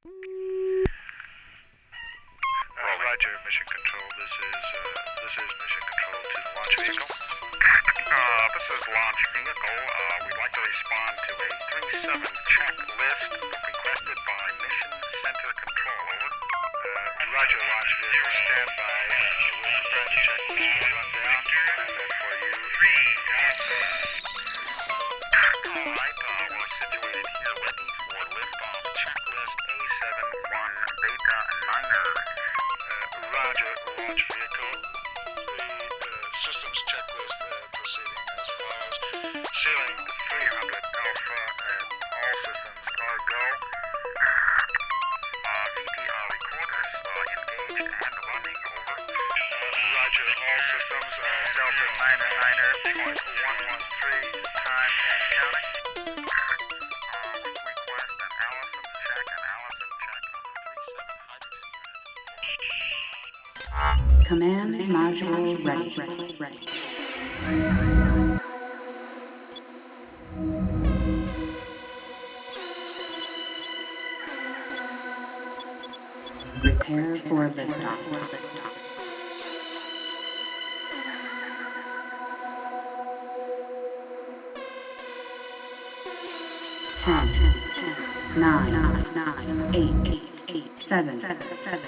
Roger, Mission Control. This is Mission Control to the launch vehicle. This is launch vehicle. We'd like to respond to a 3-7 checklist requested by Mission Center Control. Over. Roger, launch vehicle. Stand by. We'll prepare the checklist for rundown. And then for you. All right, we're situated here ready for liftoff checklist A71 Beta Niner. Roger, launch vehicle. The systems checklist proceeding as follows. Ceiling 300 Alpha and all systems are go. VTR recorders engaged and running. Over. Roger, all systems. Delta 999.113 time and counting. We request an Allison check on the 37 hydrogen unit. Command module ready. Prepare for liftoff. 10, 9, 8, 7,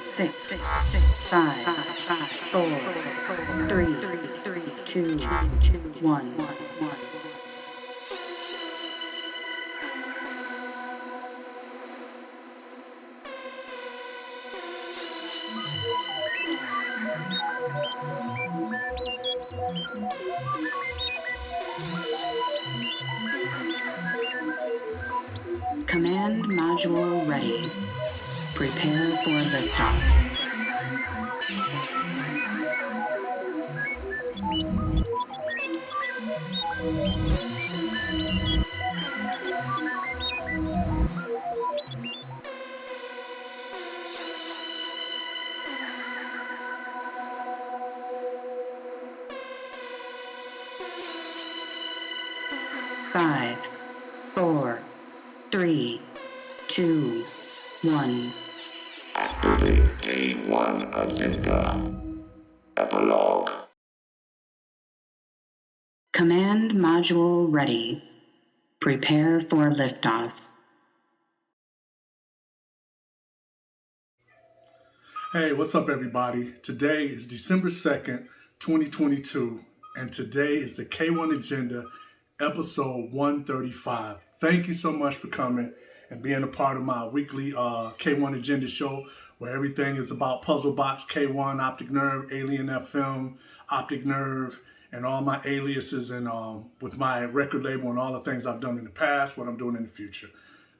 6, 5, 4, 3, 2, 1. Command module ready. Prepare for liftoff. Five, 4, 3, 2, 1. Activate K-1 agenda. Epilogue. Command module ready. Prepare for liftoff. Hey, what's up, everybody? Today is December 2nd, 2022, and today is the K-1 Agenda, episode 135. Thank you so much for coming and being a part of my weekly K-1 Agenda show, where everything is about Puzzlebox, K-1, Optic Nerve, Alien FM, Optic Nerve, and all my aliases, and with my record label and all the things I've done in the past, what I'm doing in the future.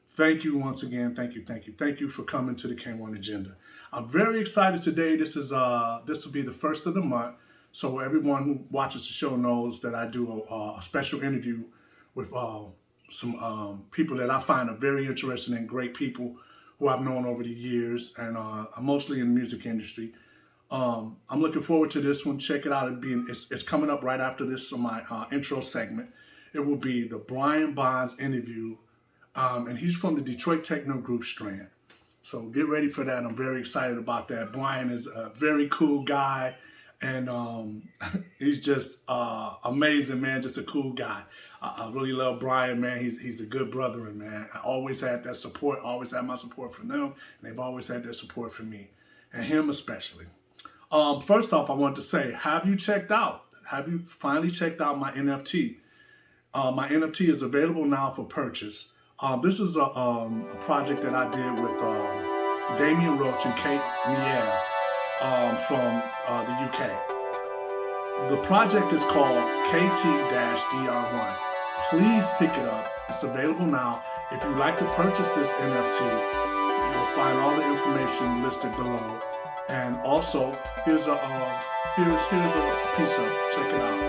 Thank you once again. Thank you for coming to the K-1 Agenda. I'm very excited today. This will be the first of the month, so everyone who watches the show knows that I do a special interview with some people that I find are very interesting and great people who I've known over the years, and I'm mostly in the music industry. I'm looking forward to this one. Check it out. It's coming up right after this on my intro segment. It will be the Brian Bonds interview, and he's from the Detroit Techno group Strand. So get ready for that. I'm very excited about that. Brian is a very cool guy, and he's just amazing, man. Just a cool guy. I really love Brian, man. He's a good brother, and man, I always had that support. Always had my support from them, and they've always had their support from me, and him especially. First off, I want to say, have you finally checked out my NFT? My NFT is available now for purchase. This is a project that I did with Damien, Roach, and Neave from the UK. The project is called KT-DR1. Please pick it up. It's available now. If you'd like to purchase this NFT, you'll find all the information listed below. And also, here's a piece of it. Check it out.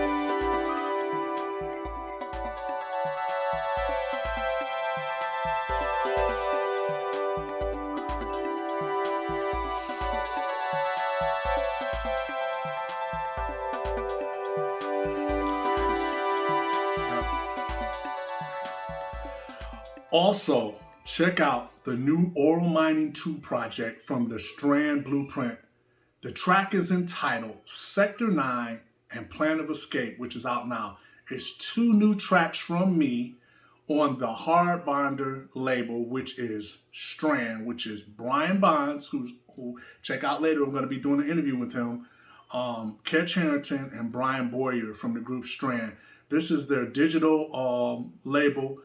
Also, check out the new Aural Mining 2 project from the Strand Blueprint. The track is entitled Sector 9 and Plan of Escape, which is out now. It's 2 new tracks from me on the Hardbinder label, which is Strand, which is Brian Bonds, who check out later. I'm going to be doing an interview with him. Kech Harrington and Brian Boyer from the group Strand. This is their digital label,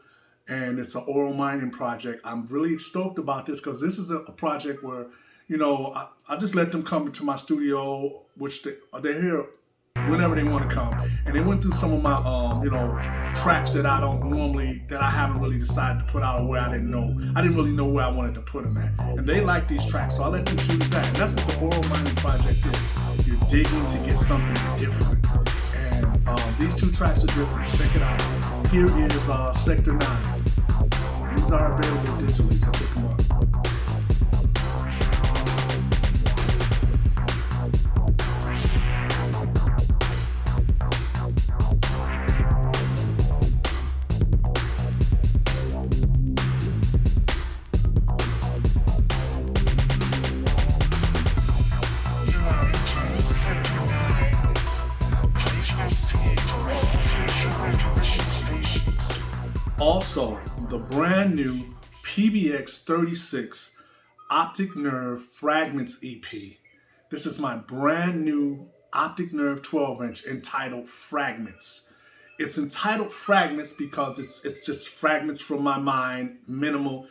and it's an Aural Mining project. I'm really stoked about this because this is a project where, you know, I just let them come into my studio, which they're here whenever they want to come. And they went through some of my, you know, tracks that I haven't really decided to put out, or where I didn't really know where I wanted to put them at. And they like these tracks, so I let them choose that. And that's what the Aural Mining project is. You're digging to get something different. And these 2 tracks are different. Check it out. Here is Sector 9. And these are available digitally, so pick them up. Also, the brand new PBX-36 Optic Nerve Fragments EP. This is my brand new Optic Nerve 12-inch entitled Fragments. It's entitled Fragments because it's just fragments from my mind, minimal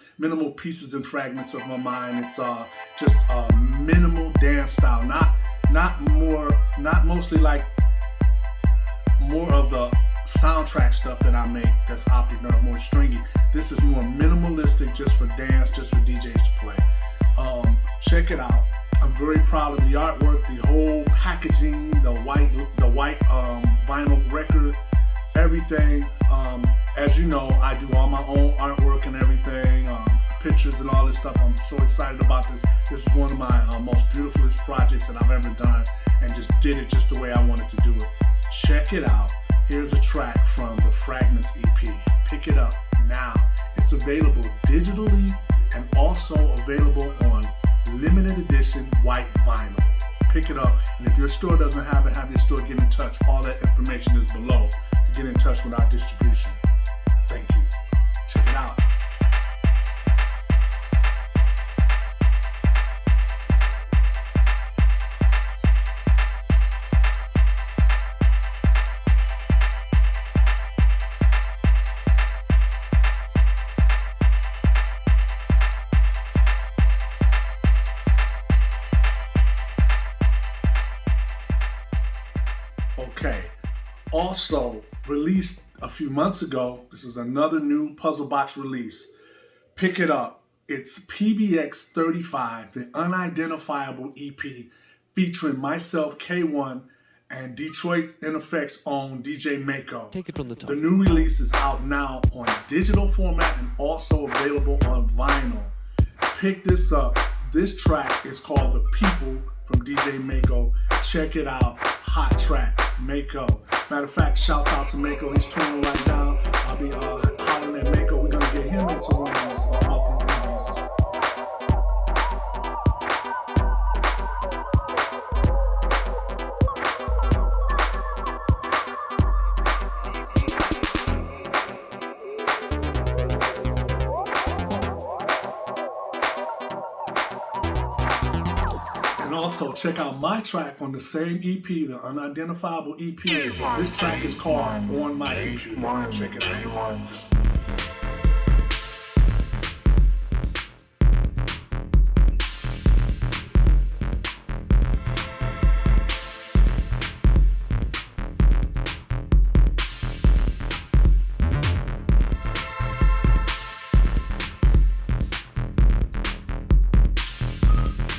pieces and fragments of my mind. It's just minimal dance style, not mostly like more of the soundtrack stuff that I make that's Optic Nerve, more stringy. This is more minimalistic, just for dance, just for DJs to play. Check it out. I'm very proud of the artwork, the whole packaging, the white vinyl record, everything. As you know, I do all my own artwork and everything, pictures and all this stuff. I'm so excited about this. This is one of my most beautifulest projects that I've ever done, and just did it just the way I wanted to do it. Check it out. Here's a track from the Fragments EP. Pick it up now. It's available digitally and also available on limited edition white vinyl. Pick it up, and if your store doesn't have it, have your store get in touch. All that information is below to get in touch with our distribution. Thank you. Check it out. Okay, also released a few months ago, this is another new Puzzlebox release. Pick it up. It's PBX-35, the Unidentifiable EP, featuring myself, K-1, and Detroit Techno's own DJ Maaco. Take it from the top. The new release is out now on digital format and also available on vinyl. Pick this up. This track is called The People from DJ Maaco. Check it out. Hot track. Maaco. Matter of fact, shouts out to Maaco. He's touring right now. I'll be hollering at Maaco. We're going to get him into one of these interviews. And also check out my track on the same EP, the Unidentifiable EP. This track is called On My EP. Check it out.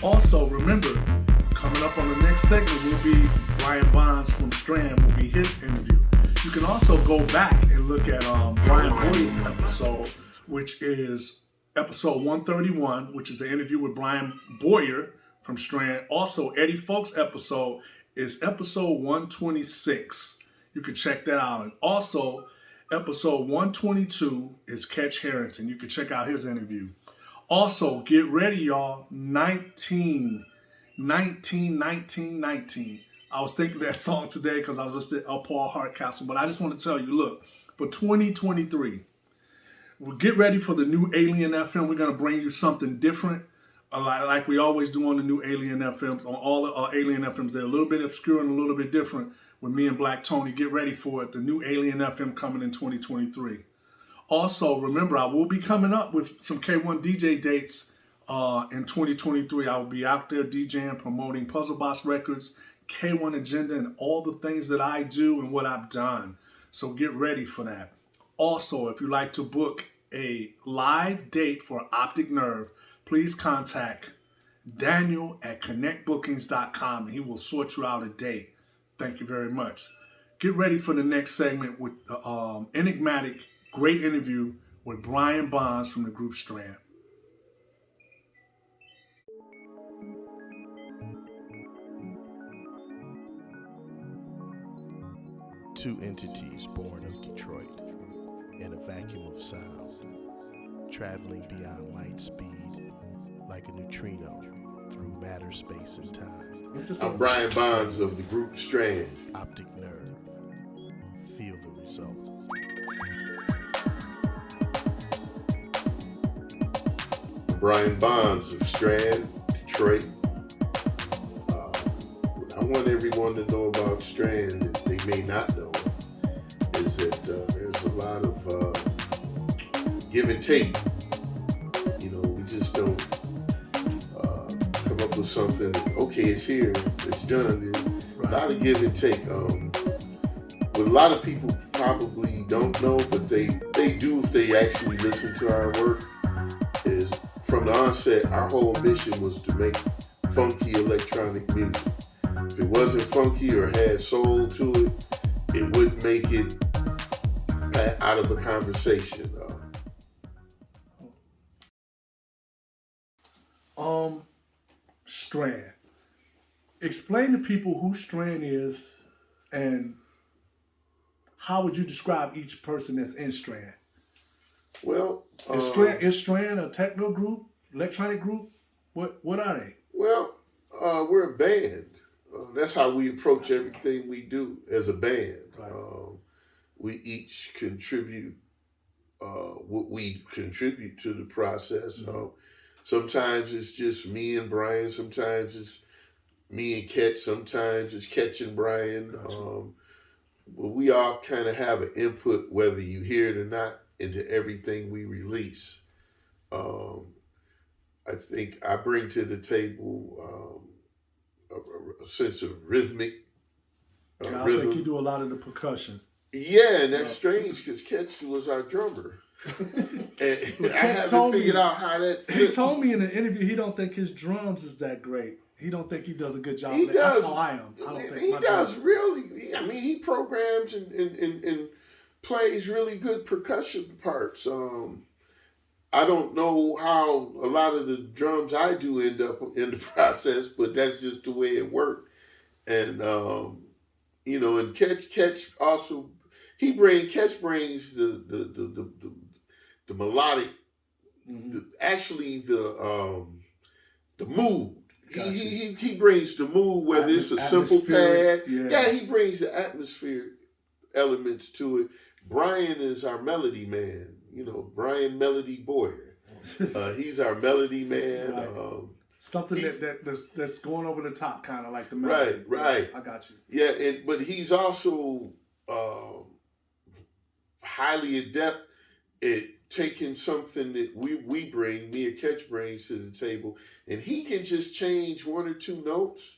Also, remember, coming up on the next segment will be Brian Bonds from Strand, will be his interview. You can also go back and look at Brian Boyer's episode, which is episode 131, which is an interview with Brian Boyer from Strand. Also, Eddie Fowlkes' episode is episode 126. You can check that out. And also, Episode 122 is Kech Harrington. You can check out his interview. Also, get ready, y'all. 19. I was thinking that song today because I was listening to Paul Hardcastle, but I just want to tell you, look, for 2023, we'll get ready for the new Alien FM. We're going to bring you something different, like we always do on the new Alien FMs. On all the Alien FMs, they're a little bit obscure and a little bit different with me and Black Tony. Get ready for it. The new Alien FM coming in 2023. Also, remember, I will be coming up with some K-1 DJ dates in 2023. I will be out there DJing, promoting Puzzlebox Records, K-1 Agenda, and all the things that I do and what I've done. So get ready for that. Also, if you'd like to book a live date for Optic Nerve, please contact Daniel at connectbookings.com and he will sort you out a date. Thank you very much. Get ready for the next segment with the enigmatic, great interview with Brian Bonds from the group Strand. Two entities born of Detroit in a vacuum of sound, traveling beyond light speed like a neutrino through matter, space, and time. I'm Brian Bonds of the group Strand. Optic nerve. Feel the result. Brian Bonds of Strand, Detroit. I want everyone to know about Strand that they may not know is that there's a lot of give and take. You know, we just don't come up with something, okay, it's here, it's done. There's a lot of give and take. What a lot of people probably don't know, but they do if they actually listen to our work, is from the onset, our whole mission was to make funky electronic music. If it wasn't funky or had soul to it, it wouldn't make it out of a conversation. Strand. Explain to people who Strand is and how would you describe each person that's in Strand? Well, is Strand a techno group, electronic group? What are they? Well, we're a band. That's how we approach everything we do as a band. Right. We each contribute what we contribute to the process. Mm-hmm. Sometimes it's just me and Brian. Sometimes it's me and Kech. Sometimes it's Kech and Brian. Gotcha. But we all kind of have an input, whether you hear it or not, into everything we release. I think I bring to the table a sense of rhythmic I rhythm. think you do a lot of the percussion. Yeah, and that's strange because Kech was our drummer. And I haven't figured out how that fits. He told me in an interview he don't think his drums is that great. He don't think he does a good job. He does. That's how I am. I don't think he does drums. really. I mean, he programs and plays really good percussion parts. I don't know how a lot of the drums I do end up in the process, but that's just the way it worked. And you know, and Kech also Kech brings the melodic, Mm-hmm. the mood. Gotcha. He brings the mood, whether it's a simple pad. Yeah, he brings the atmosphere elements to it. Brian is our melody man. You know, Brian Melody Boyer. He's our melody man. Right. Something that's going over the top, kind of like the melody. Right. I got you. Yeah, but he's also highly adept at taking something that we bring, me and Kech brings to the table, and he can just change one or two notes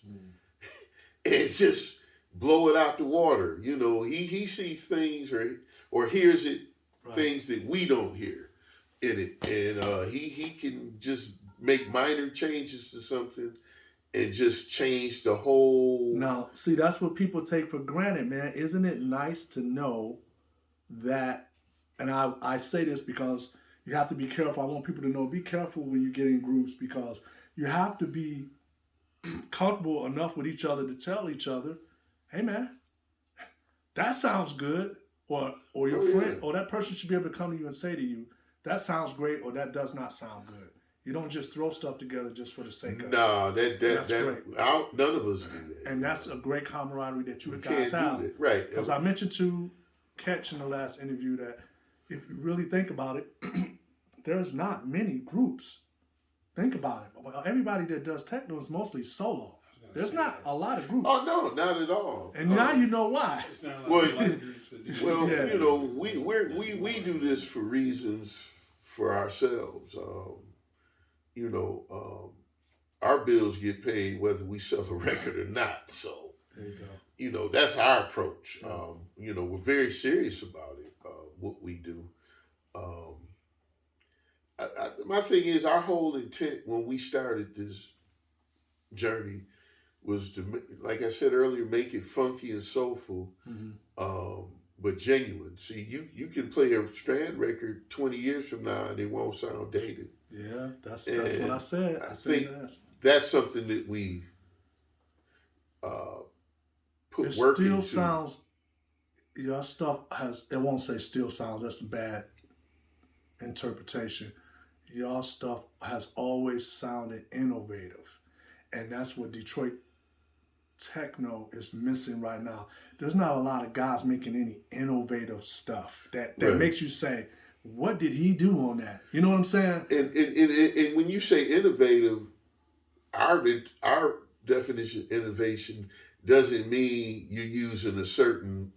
and just blow it out the water. You know, he sees things or hears it, right, things that we don't hear in it, and he can just make minor changes to something and just change the whole. Now, see, that's what people take for granted, man. Isn't it nice to know that? And I say this because you have to be careful. I want people to know, be careful when you get in groups, because you have to be comfortable enough with each other to tell each other, hey man, that sounds good. or your friend, or that person should be able to come to you and say to you, that sounds great, or that does not sound good. You don't just throw stuff together just for the sake of it. No, Great. none of us do that. And that's a great camaraderie that you guys have. Right. Because I mentioned to Kech in the last interview that if you really think about it, there's not many groups. Think about it. Well, everybody that does techno is mostly solo. There's not a lot of groups. Oh no, not at all. And now you know why. Well, you know, we do this for reasons for ourselves. You know, our bills get paid whether we sell a record or not. So, you know, that's our approach. You know, we're very serious about it, what we do. My thing is, our whole intent when we started this journey was to, like I said earlier, make it funky and soulful, but genuine. See, you can play a Strand record 20 years from now and it won't sound dated. Yeah, that's what I said. I think that's something that we put it work still into. Sounds, your stuff has, it won't say still sounds, that's a bad interpretation. Your stuff has always sounded innovative. And that's what Detroit Techno is missing right now. There's not a lot of guys making any innovative stuff that makes you say, what did he do on that? You know what I'm saying? And when you say innovative, our definition of innovation doesn't mean you're using a certain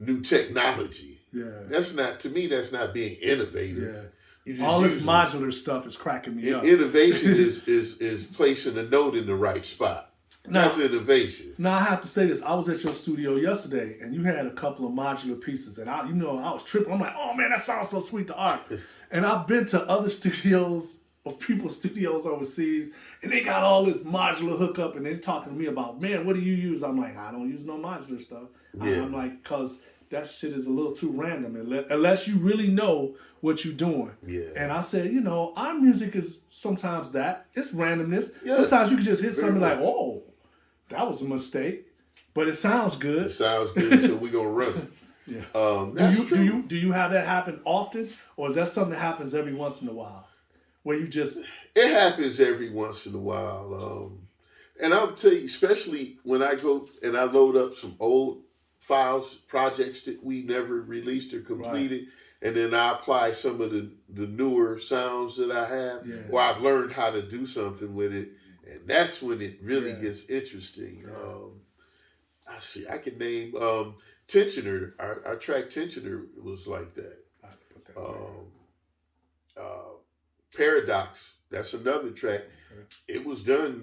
new technology. Yeah. That's not, to me, that's not being innovative. Yeah. All this modular stuff is cracking me up. Innovation is placing a note in the right spot. That's innovation. Now I have to say this. I was at your studio yesterday, and you had a couple of modular pieces, and I was tripping. I'm like, oh man, that sounds so sweet to art. And I've been to other studios or people's studios overseas, and they got all this modular hookup, and they're talking to me about, man, what do you use? I'm like, I don't use no modular stuff. Yeah. I'm like, cause that shit is a little too random, unless you really know what you're doing. Yeah. And I said, you know, our music is sometimes that. It's randomness. Yeah. Sometimes you can just hit something like, oh, that was a mistake, but it sounds good. It sounds good, so we're gonna run it. Yeah. That's true. Do you have that happen often, or is that something that happens every once in a while, where you just? It happens every once in a while, and I'll tell you, especially when I go and I load up some old files, projects that we never released or completed, and then I apply some of the newer sounds that I have, or I've learned how to do something with it. And that's when it really gets interesting. I can name Tensioner. Our track Tensioner was like that. Paradox, that's another track. It was done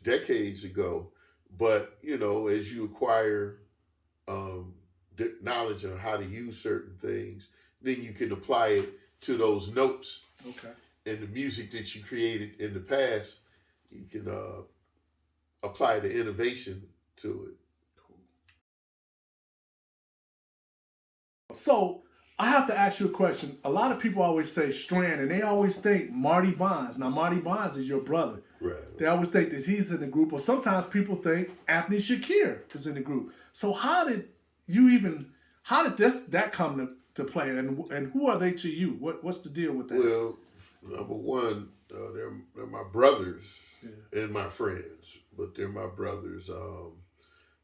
decades ago. But, you know, as you acquire knowledge on how to use certain things, then you can apply it to those notes. Okay. And the music that you created in the past, you can apply the innovation to it. Cool. So I have to ask you a question. A lot of people always say Strand, and they always think Marty Bonds. Now, Marty Bonds is your brother. Right. They always think that he's in the group, or sometimes people think Anthony Shakir is in the group. So how did that come to play, and who are they to you? What's the deal with that? Well, number one, they're my brothers and my friends, but they're my brothers.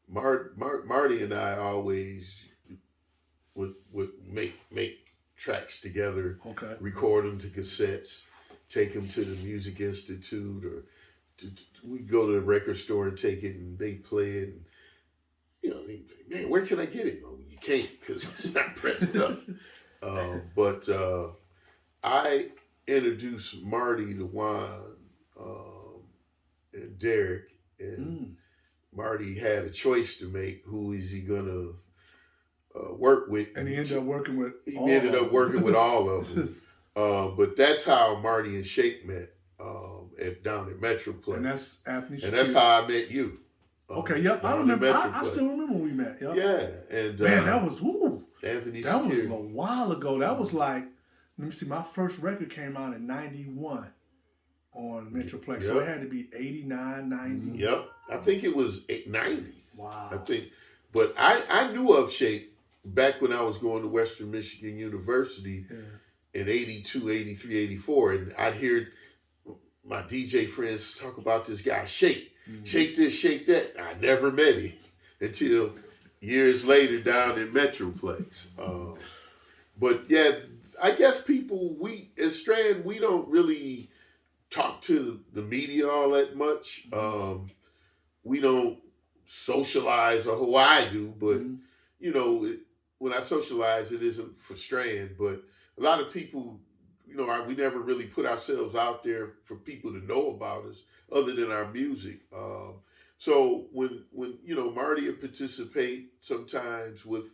Marty and I always would make tracks together, record them to cassettes, take them to the Music Institute, or we'd go to the record store and take it, and they play it. And, you know, man, where can I get it? Oh, you can't, because it's not pressed up. But I introduced Marty to Juan and Derek, and Marty had a choice to make. Who is he gonna work with? And he ended up working with. With all of them. But that's how Marty and Shake met down at Metroplex. And that's Anthony Shakir. And that's how I met you. Okay, yep, I remember. I still remember when we met. Yep. Yeah, and man, that was Anthony. That Shakir. was a while ago. That was like, let me see, my first record came out in '91 on Metroplex, so it had to be '89, '90. Yep, I think it was 90. Wow. I think, but I knew of Shake back when I was going to Western Michigan University in 82, 83, 84, and I'd hear my DJ friends talk about this guy, Shake. Shake this, shake that. I never met him until years later down in Metroplex. But yeah, I guess people, we, as Strand, we don't really talk to the media all that much. We don't socialize, or who I do, but you know, when I socialize, it isn't for Strand, but a lot of people, you know, we never really put ourselves out there for people to know about us other than our music. So when you know, Marty would participate sometimes with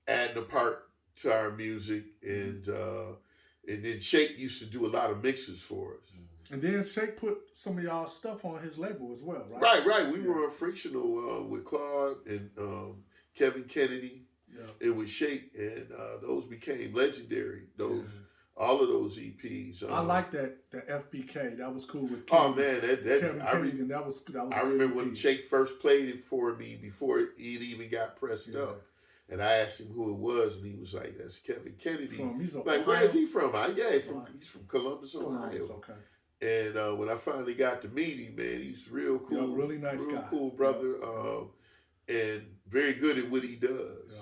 adding a part to our music, and then Shake used to do a lot of mixes for us. And then Shake put some of y'all stuff on his label as well, right? Right. We were on Frictional with Claude and Kevin Kennedy, and with Shake, and those became legendary. All of those EPs. I like the FBK. That was cool with Kevin. Oh man, Kevin Kennedy, and that was I remember when Shake first played it for me before it even got pressed up. And I asked him who it was, and he was like, "That's Kevin Kennedy." Like, where is he from? He's from Columbus, Ohio. Okay. And when I finally got to meet him, man, he's real cool. Really nice real guy. Cool brother. And very good at what he does.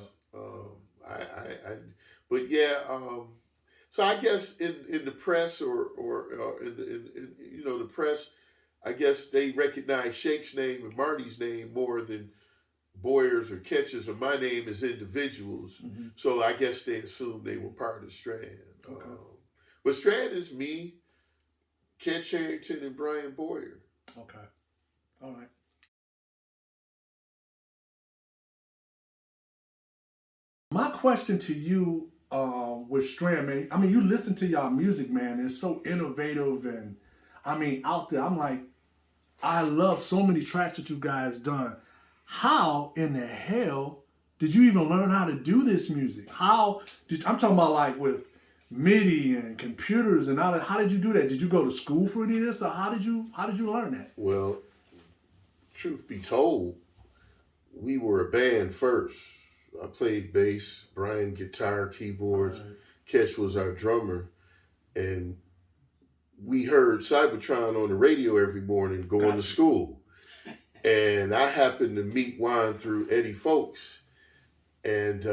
But yeah, so I guess in the press or in you know, the press, I guess they recognize Shake's name and Marty's name more than Boyer's or Ketch's or my name as individuals. So I guess they assumed they were part of Strand. Okay. But Strand is me, Kech Harrington, and Brian Boyer. Okay. All right. My question to you with Strand, man, I mean, you listen to y'all music, man. It's so innovative and, I mean, out there. I'm like, I love so many tracks that you guys done. How in the hell did you even learn how to do this music? I'm talking about like with MIDI and computers and all that. How did you do that? Did you go to school for any of this, or how did you learn that? Well, truth be told, we were a band first. I played bass, Brian guitar, keyboards, Kech was our drummer, and we heard Cybertron on the radio every morning going to school. And I happened to meet Juan through Eddie Fowlkes, and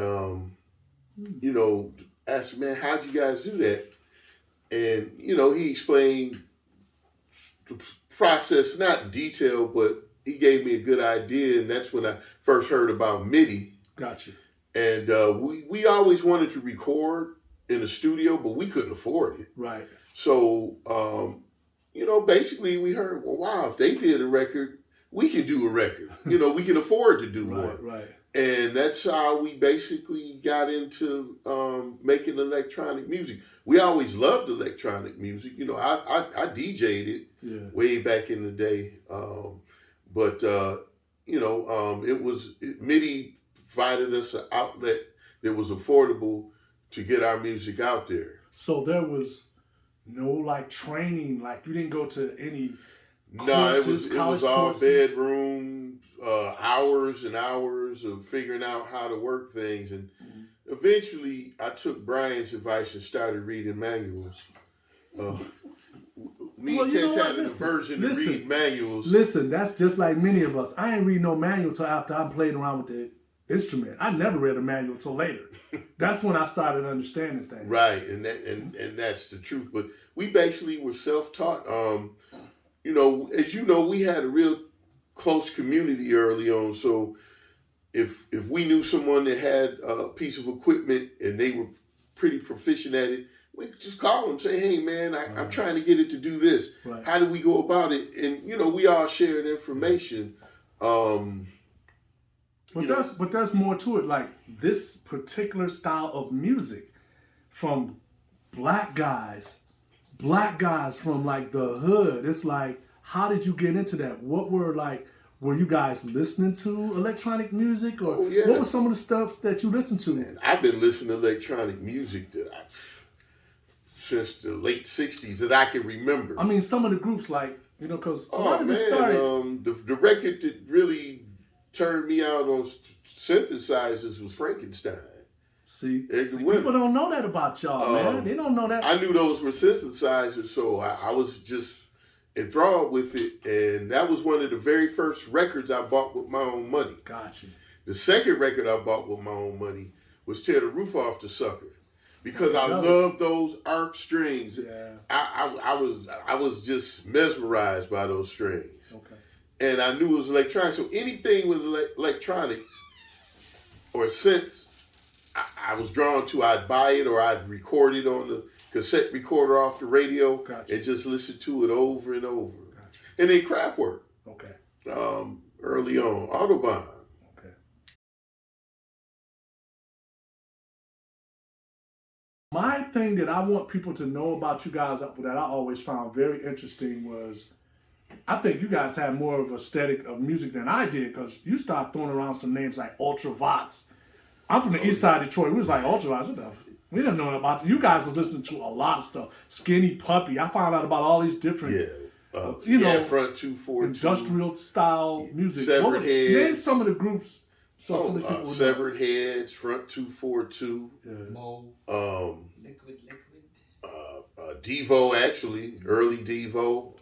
you know, asked him, man, how'd you guys do that? And you know, he explained the process, not in detail, but he gave me a good idea, and that's when I first heard about MIDI. Gotcha. And we always wanted to record in a studio, but we couldn't afford it. Right. So you know, basically we heard, well, wow, if they did a record, we can do a record. You know, we can afford to do one. Right. And that's how we basically got into making electronic music. We always loved electronic music. You know, I DJ'd it way back in the day. But you know, MIDI provided us an outlet that was affordable to get our music out there. So there was no like training, like you didn't go to any courses, no, it was all courses? bedroom, hours and hours of figuring out how to work things. And eventually I took Brian's advice and started reading manuals. Me and Kech had an aversion to read manuals. Listen, that's just like many of us. I ain't read no manual till after I played around with the instrument. I never read a manual till later. That's when I started understanding things. Right, and that's the truth. But we basically were self-taught. You know, as you know, we had a real close community early on. So if we knew someone that had a piece of equipment and they were pretty proficient at it, we could just call them, say, hey, man, I'm trying to get it to do this. Right. How do we go about it? And, you know, we all shared information. But there's more to it. Like this particular style of music from black guys from like the hood. It's like, how did you get into that? Were you guys listening to electronic music, or what was some of the stuff that you listened to? Man, I've been listening to electronic music since the late 60s that I can remember. I mean, some of the groups, like, you know, because the record that really turned me out on synthesizers was Frankenstein. See, Ignorant people women. don't know that about y'all, man. They don't know that. I knew those were synthesizers, so I was just enthralled with it, and that was one of the very first records I bought with my own money. Gotcha. The second record I bought with my own money was Tear the Roof Off the Sucker, because I Yeah. love those ARP strings. Yeah. I was just mesmerized by those strings. Okay. And I knew it was electronic. So anything with electronics or synths, I was drawn to. I'd buy it or I'd record it on the cassette recorder off the radio. Gotcha. And just listen to it over and over. Gotcha. And then Kraftwerk. Okay. Early on, Autobahn. Okay. My thing that I want people to know about you guys that I always found very interesting was, I think you guys had more of a aesthetic of music than I did, because you start throwing around some names like Ultravox. I'm from the east side of Detroit. We was like, Ultravox, what the? We didn't know about. You guys was listening to a lot of stuff. Skinny Puppy. I found out about all these different, you know, Front 242. industrial style music. Severed Heads. Name some of the groups. So some of the people would know. Severed Heads, Front 242. Yeah. Mo. Liquid. Devo, actually, early Devo.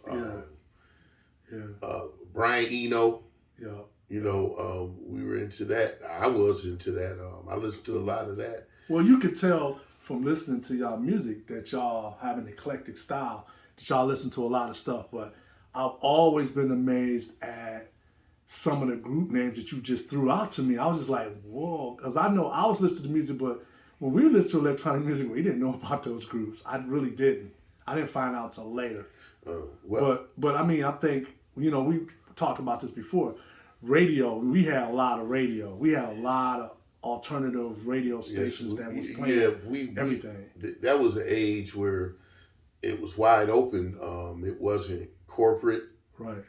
Brian Eno. Yeah. You know, we were into that. I was into that. I listened to a lot of that. Well, you could tell from listening to y'all music that y'all have an eclectic style, that y'all listen to a lot of stuff. But I've always been amazed at some of the group names that you just threw out to me. I was just like, whoa. Because I know I was listening to music, but when we listened to electronic music, we didn't know about those groups. I really didn't. I didn't find out till later. But I mean, I think, you know, we talked about this before. Radio, we had a lot of radio. We had a lot of alternative radio stations that was playing everything. That was an age where it was wide open. It wasn't corporate. Right.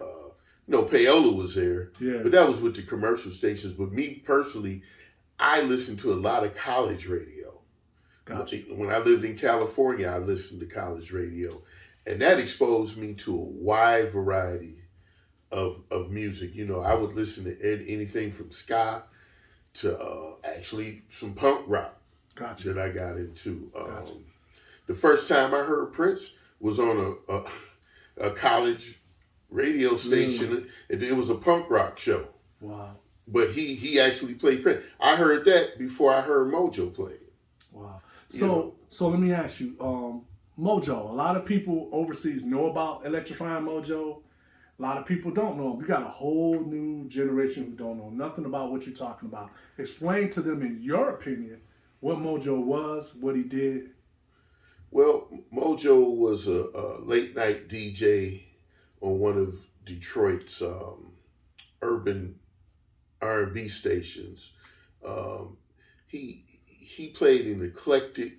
Payola was there. Yeah. But that was with the commercial stations. But me personally, I listened to a lot of college radio. Gotcha. When I lived in California, I listened to college radio. And that exposed me to a wide variety of music. You know, I would listen to anything from ska to actually some punk rock. Gotcha. That I got into. Gotcha. The first time I heard Prince was on a college radio station. It was a punk rock show. Wow. But he actually played Prince. I heard that before I heard Mojo play it. Wow. So let me ask you, Mojo, a lot of people overseas know about Electrifying Mojo. A lot of people don't know him. You got a whole new generation who don't know nothing about what you're talking about. Explain to them, in your opinion, what Mojo was, what he did. Well, Mojo was a late night DJ on one of Detroit's urban R&B stations. He played an eclectic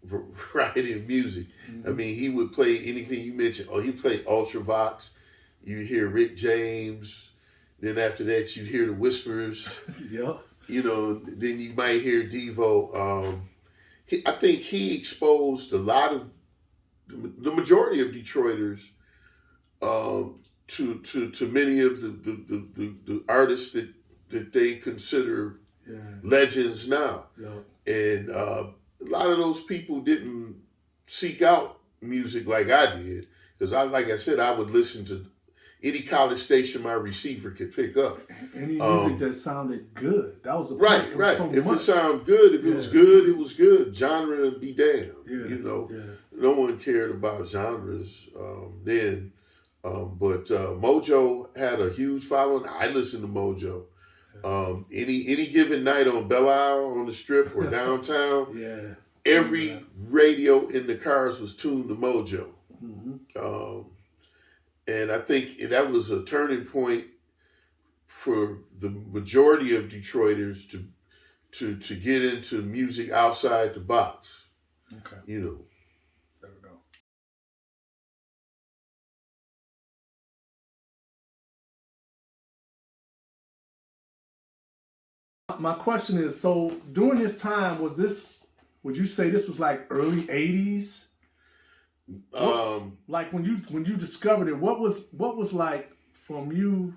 variety of music. Mm-hmm. I mean, he would play anything you mentioned. He played Ultravox. You hear Rick James. Then after that, you hear the Whisperers. Yeah. You know, then you might hear Devo. I think he exposed a lot of the majority of Detroiters to many of the artists that they consider legends now. Yeah. And a lot of those people didn't seek out music like I did, because like I said, I would listen to any college station my receiver could pick up. Any music that sounded good. That was the point. Right, right. So if it sounded good, if it was good, it was good. Genre would be damned. Yeah, you know, no one cared about genres then. But Mojo had a huge following. I listened to Mojo. Any given night on Belle Isle, on the Strip, or downtown, every radio in the cars was tuned to Mojo. Mm-hmm. And I think that was a turning point for the majority of Detroiters to get into music outside the box. Okay. You know. There we go. My question is, so during this time, would you say this was like early 80s? Like when you discovered it, what was like from you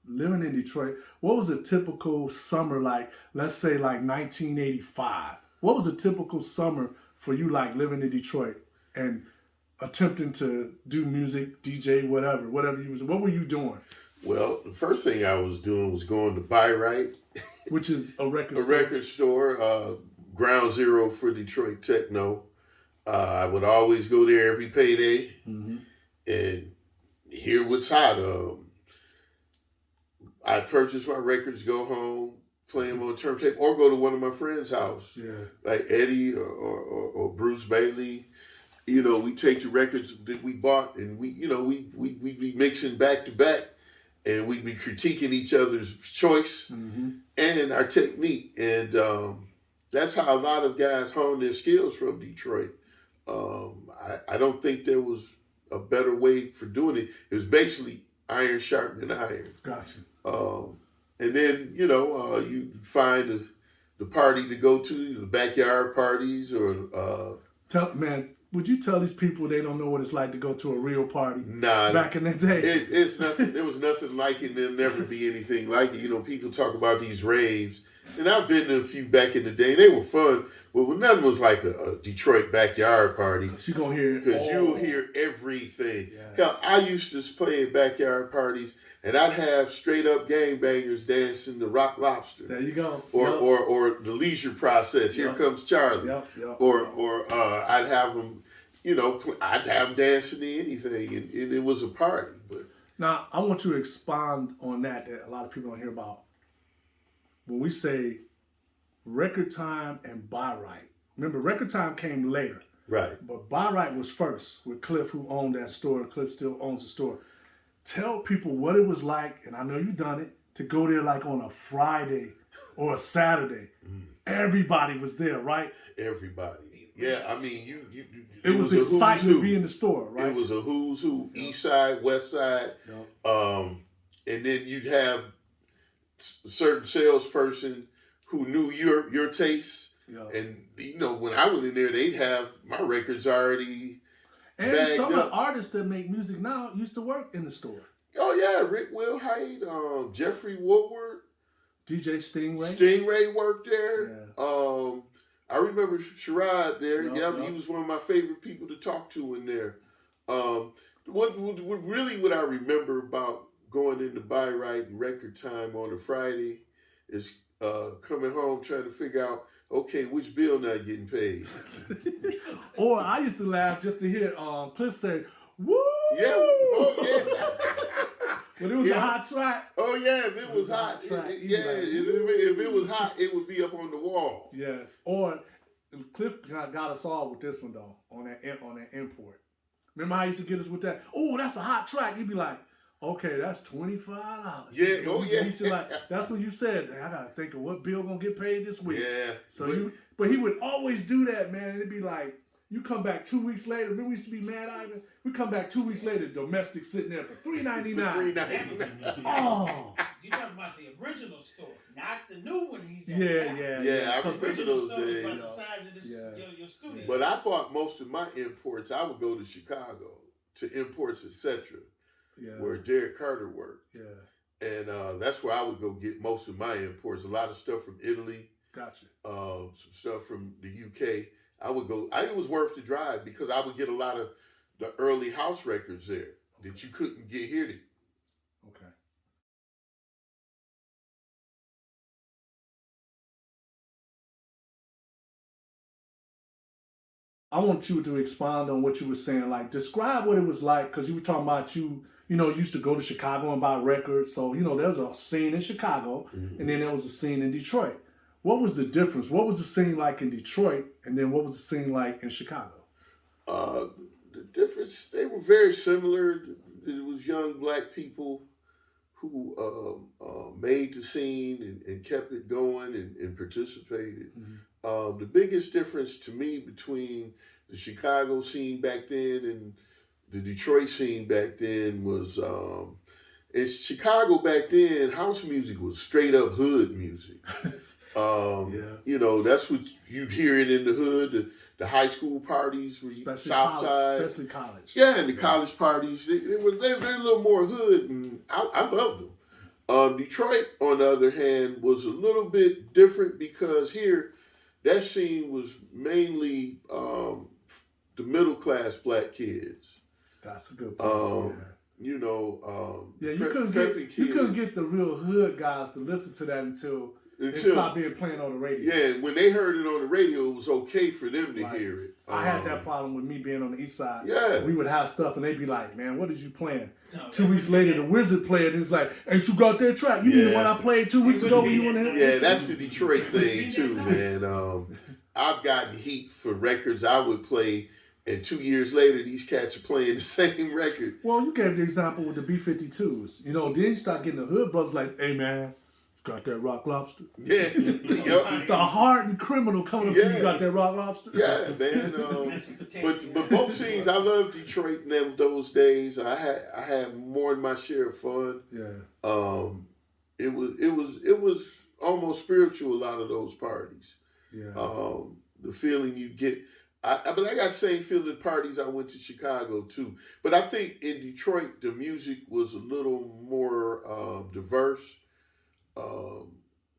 living in Detroit, what was a typical summer like, let's say like 1985? What was a typical summer for you like living in Detroit and attempting to do music, DJ, whatever you was, what were you doing? Well, the first thing I was doing was going to Buy Right, which is a record a store. record store, ground zero for Detroit Techno. I would always go there every payday and hear what's hot. I'd purchase my records, go home, play them on turntable, or go to one of my friends' house, like Eddie or Bruce Bailey. You know, we take the records that we bought and we'd be mixing back to back, and we'd be critiquing each other's choice and our technique. And that's how a lot of guys honed their skills from Detroit. I don't think there was a better way for doing it. It was basically iron sharpening iron. Gotcha. And then, you find the party to go to, the backyard parties, or... would you tell these people they don't know what it's like to go to a real party? Nah. Back in the day. It's nothing. There was nothing like it, and there'll never be anything like it. You know, people talk about these raves, and I've been to a few back in the day, and they were fun. But nothing was like a Detroit backyard party. You're going to hear it. Because you'll hear everything. Yes. Hell, I used to play at backyard parties, and I'd have straight up gangbangers dancing the Rock Lobster. There you go. Or the Leisure Process. Here Comes Charlie. Or I'd have them, I'd have them dancing to anything, and it was a party. But now, I want you to expand on that a lot of people don't hear about. When we say Record Time and Buy Right. Remember, Record Time came later. Right. But Buy Right was first with Cliff, who owned that store. Cliff still owns the store. Tell people what it was like, and I know you've done it, to go there like on a Friday or a Saturday. Everybody was there, right? Everybody. Yeah, I mean, it was exciting to be in the store, right? It was a who's who, East Side, West Side. And then you'd have a certain salesperson who knew your taste. And, when I went in there, they'd have my records already and some of the artists that make music now used to work in the store. Oh, yeah. Rick Wilhite, Jeffrey Woodward. DJ Stingray. Stingray worked there. Yeah. I remember Sherrod there. He was one of my favorite people to talk to in there. What I remember about going into Buy Right and Record Time on a Friday is coming home trying to figure out, okay, which bill not getting paid? Or I used to laugh just to hear Cliff say, "Woo!" Yeah, oh yeah. When it was a hot track. Oh yeah, if it was hot, if it was hot, it would be up on the wall. Yes. Or Cliff got us all with this one though on that import. Remember how he used to get us with that? Oh, that's a hot track. He'd be like, okay, that's $25. Yeah, oh yeah. That's what you said. I gotta think of what bill gonna get paid this week. Yeah. So but he would always do that, man. It'd be like, you come back 2 weeks later. Remember we used to be mad, Ivan? We come back 2 weeks later, domestic sitting there for $3.99. Oh. You talking about the original store, not the new one he's at. Yeah. I remember those days. About the size of this, your studio. But I bought most of my imports. I would go to Chicago to Imports Etc. Where Derek Carter worked. Yeah. And that's where I would go get most of my imports. A lot of stuff from Italy. Gotcha. Some stuff from the UK. It was worth the drive because I would get a lot of the early house records there that you couldn't get here. Okay. I want you to expound on what you were saying. Like, describe what it was like, because you were talking about you used to go to Chicago and buy records. So, there was a scene in Chicago, and then there was a scene in Detroit. What was the difference? What was the scene like in Detroit, and then what was the scene like in Chicago? The difference, they were very similar. It was young black people who made the scene and kept it going and participated. The biggest difference to me between the Chicago scene back then and the Detroit scene back then was in Chicago back then, house music was straight up hood music. That's what you'd hear it in the hood, the high school parties, South Side. Especially college. Yeah, and the college parties, they're a little more hood, and I loved them. Detroit, on the other hand, was a little bit different because here, that scene was mainly the middle class black kids. That's a good point. You know, you couldn't get the real hood guys to listen to that until it stopped being playing on the radio. Yeah, when they heard it on the radio, it was okay for them to hear it. I had that problem with me being on the east side. Yeah. We would have stuff and they'd be like, man, what did you playing? 2 weeks later, the Wizard played and it's like, ain't you got that track? You mean the one I played 2 weeks ago when you went in? Yeah, that's the Detroit thing too, man. I've gotten heat for records I would play, and 2 years later, these cats are playing the same record. Well, you gave the example with the B-52s. You know, then you start getting the hood brothers like, hey, man, got that rock lobster? Yeah. The hardened criminal coming up to you, got that rock lobster? Yeah, man. But both scenes, I love Detroit in those days. I had more than my share of fun. Yeah. It was almost spiritual, a lot of those parties. Yeah. The feeling you get. But I got the same feeling at parties I went to Chicago too. But I think in Detroit, the music was a little more diverse.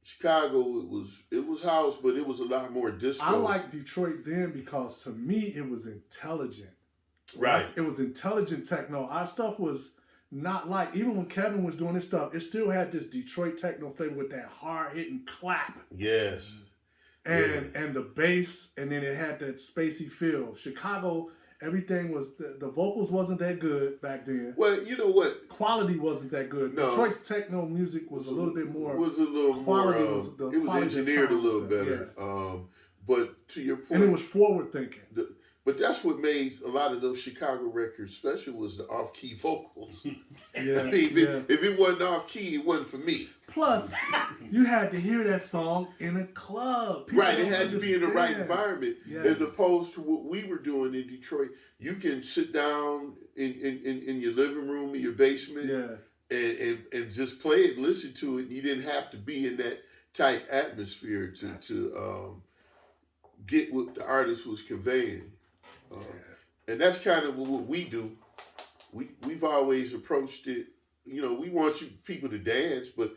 Chicago, it was house, but it was a lot more disco. I like Detroit then because to me it was intelligent. Right. It was intelligent techno. Our stuff was not like, even when Kevin was doing his stuff, it still had this Detroit techno flavor with that hard hitting clap. Yes. And the bass, and then it had that spacey feel. Chicago, everything was, the vocals wasn't that good back then. Well, you know what? Quality wasn't that good. No. Detroit's techno music was a little bit more. It was engineered a little better. Yeah. But to your point. And it was forward thinking. But that's what made a lot of those Chicago records special, was the off-key vocals. Yeah, I mean, if it wasn't off-key, it wasn't for me. Plus, you had to hear that song in a club. People Right, it had to be in the right environment. Yes. As opposed to what we were doing in Detroit. You can sit down in your living room, in your basement, and just play it, listen to it. You didn't have to be in that tight atmosphere to get what the artist was conveying. And that's kind of what we do. We've always approached it, you know, we want people to dance, but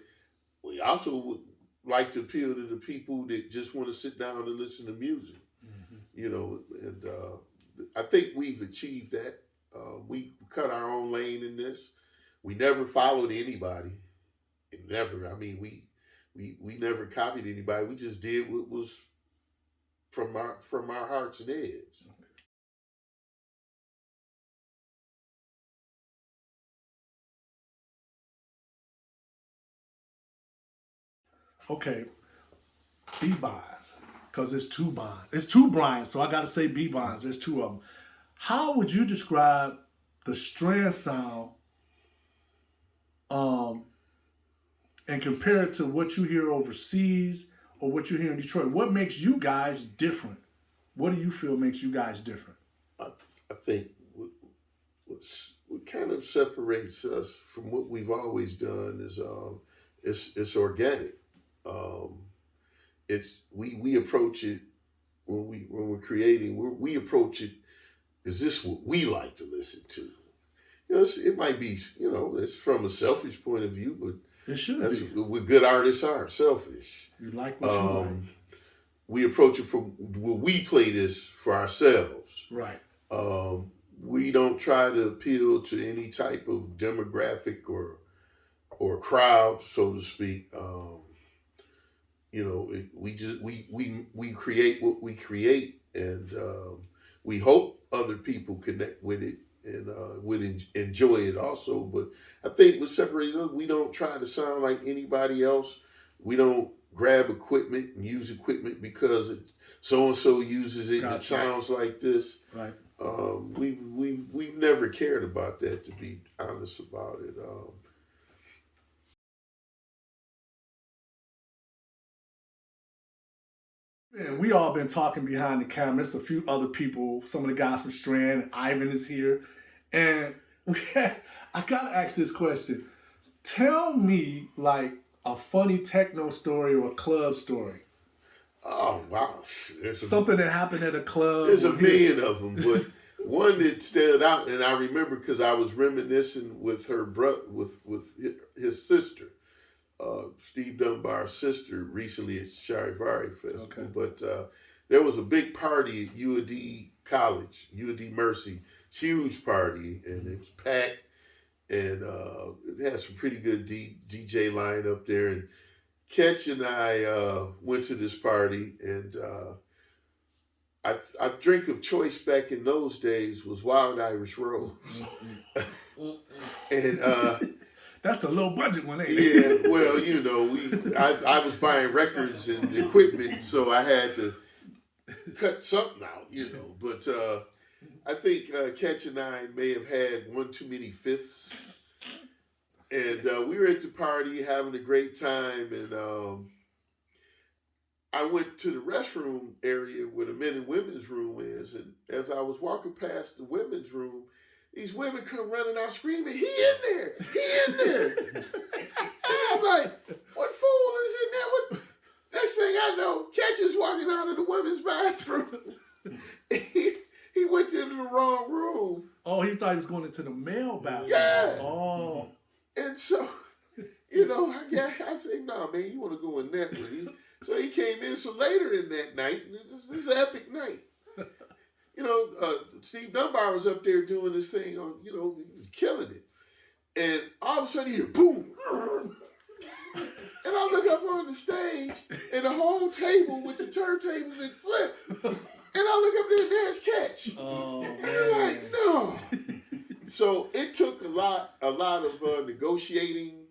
we also would like to appeal to the people that just want to sit down and listen to music. Mm-hmm. You know, and I think we've achieved that. We cut our own lane in this. We never followed anybody. Never. I mean, we never copied anybody. We just did what was from our hearts and heads. Okay, B-bonds, because it's two bonds. It's two Bryans, so I got to say B-bonds. There's two of them. How would you describe the Strand sound and compare it to what you hear overseas or what you hear in Detroit? What makes you guys different? What do you feel makes you guys different? I think what kind of separates us from what we've always done is it's organic. We approach it when we're creating. We approach it. Is this what we like to listen to? You know, it might be. You know, it's from a selfish point of view, but it should that's be. What good artists are, selfish. You like what you like. We approach it from we play this for ourselves. Right. We don't try to appeal to any type of demographic or crowd, so to speak. You know, we create what we create, and we hope other people connect with it and would enjoy it also. But I think what separates us, we don't try to sound like anybody else. We don't grab equipment and use equipment because so and so uses it and it sounds like this. Right. We've never cared about that, to be honest about it. And we all been talking behind the camera. There's a few other people, some of the guys from Strand, Ivan is here. And I gotta ask this question. Tell me like a funny techno story or a club story. Oh, wow. Something that happened at a club. There's a million of them, but one that stood out, and I remember because I was reminiscing with her brother, with his sister. Steve Dunbar's sister recently at Charivari Festival. Okay. But there was a big party at UAD College, UAD Mercy, huge party, and it was packed, and it had some pretty good DJ line up there. And Kech and I went to this party, and our drink of choice back in those days was Wild Irish Rose. And that's a low budget one, ain't it? yeah, well, you know, I was buying records and equipment, so I had to cut something out, you know. But I think Kech and I may have had one too many fifths. And we were at the party having a great time, and I went to the restroom area where the men and women's room is, and as I was walking past the women's room, these women come running out screaming, "He in there! He in there!" And I'm like, "What fool is in there?" What? Next thing I know, Kech is walking out of the women's bathroom. He went into the wrong room. Oh, he thought he was going into the male bathroom. Yeah. Oh. And so, you know, I said, "Nah, man, you want to go in that one." So he came in. So later in that night, this is an epic night. You know, Steve Dunbar was up there doing this thing on, you know, he was killing it. And all of a sudden, you hear boom. And I look up on the stage, and the whole table with the turntables had flipped. And I look up there, and there's Kech. Oh, and I'm like, no. So it took a lot of negotiating,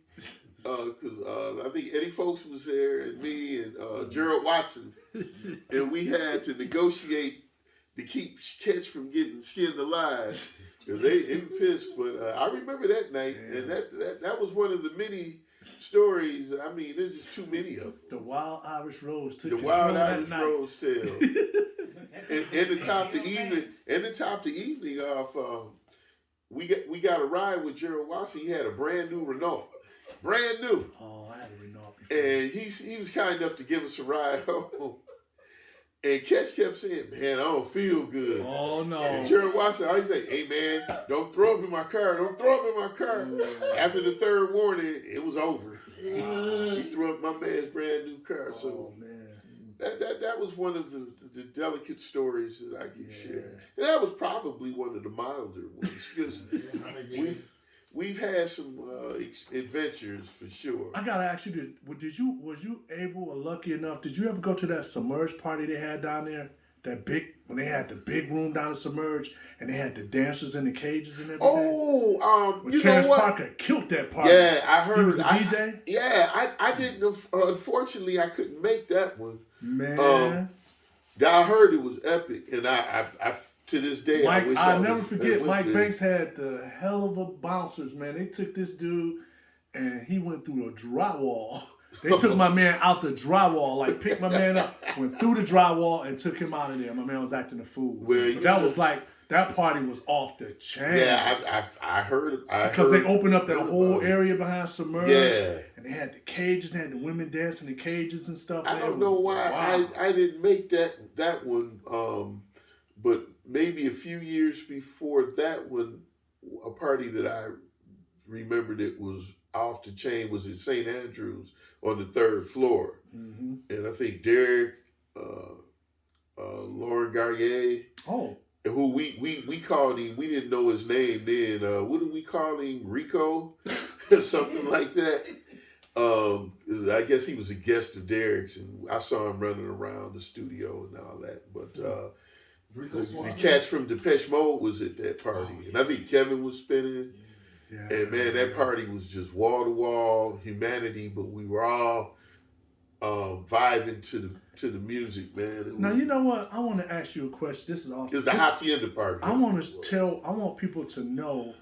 because I think Eddie Fowlkes was there, and me, and Gerald Watson. And we had to negotiate to keep Kech from getting skinned alive, because they were pissed. But I remember that night, and that was one of the many stories. I mean, there's just too many of them. The Wild Irish Rose took the Wild Irish Rose tale. and the top of the evening off, we got a ride with Gerald Watson. He had a brand new Renault, brand new. Oh, I had a Renault before. And he was kind enough to give us a ride home. And Kech kept saying, "Man, I don't feel good." Oh, no. And Gerald Watson always say, "Hey, man, don't throw up in my car. Don't throw up in my car." After the third warning, it was over. He threw up my man's brand new car. So that was one of the delicate stories that I can share. And that was probably one of the milder ones, because we've had some adventures for sure. I gotta ask you this: was you able or lucky enough? Did you ever go to that Submerge party they had down there? When they had the big room down at Submerge, and they had the dancers in the cages and everything. Oh, you Terrence know what? Parker killed that party. Yeah, I heard. He was a DJ. Yeah, I didn't. Unfortunately, I couldn't make that one. Man, I heard it was epic, and I to this day, Mike, I wish I'll I never was, forget. Mike there. Banks had the hell of a bouncers, man. They took this dude, and he went through the drywall. They took my man out the drywall, like picked my man up, went through the drywall, and took him out of there. My man was acting a fool. Well, but was like, that party was off the chain. Yeah, I heard. Because they opened up that whole area behind Submerge. Yeah. And they had the cages, they had the women dancing in the cages and stuff. I don't know why I didn't make that one, but maybe a few years before that one, a party that I remembered it was off the chain was at St. Andrews on the 3rd floor. Mm-hmm. And I think Derek, Lauren Garrier, who we called him, we didn't know his name then. What did we call him? Rico? Or something like that. I guess he was a guest of Derek's, and I saw him running around the studio and all that. But the cats from Depeche Mode was at that party. And I think Kevin was spinning. Yeah. And man, that party was just wall to wall humanity, but we were all vibing to the music, man. Now you know what? I want to ask you a question. This is all. It's the Hacienda party. I want people to know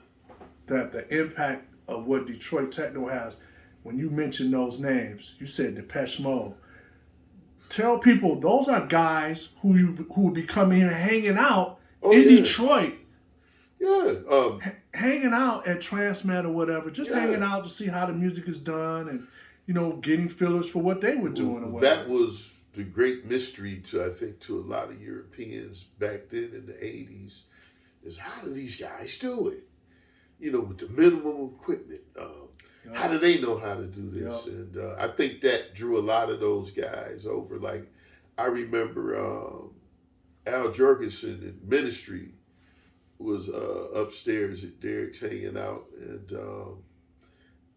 that the impact of what Detroit Techno has. When you mention those names, you said Depeche Mode. Tell people those are guys who will be coming here hanging out in Detroit. Yeah. Hanging out at Transmet or whatever, just hanging out to see how the music is done and, getting fillers for what they were doing or whatever. That was the great mystery to a lot of Europeans back then in the 80s, is how do these guys do it? With the minimum equipment. how do they know how to do this? Yep. And I think that drew a lot of those guys over. Like, I remember Al Jorgensen in Ministry was upstairs at Derek's hanging out, and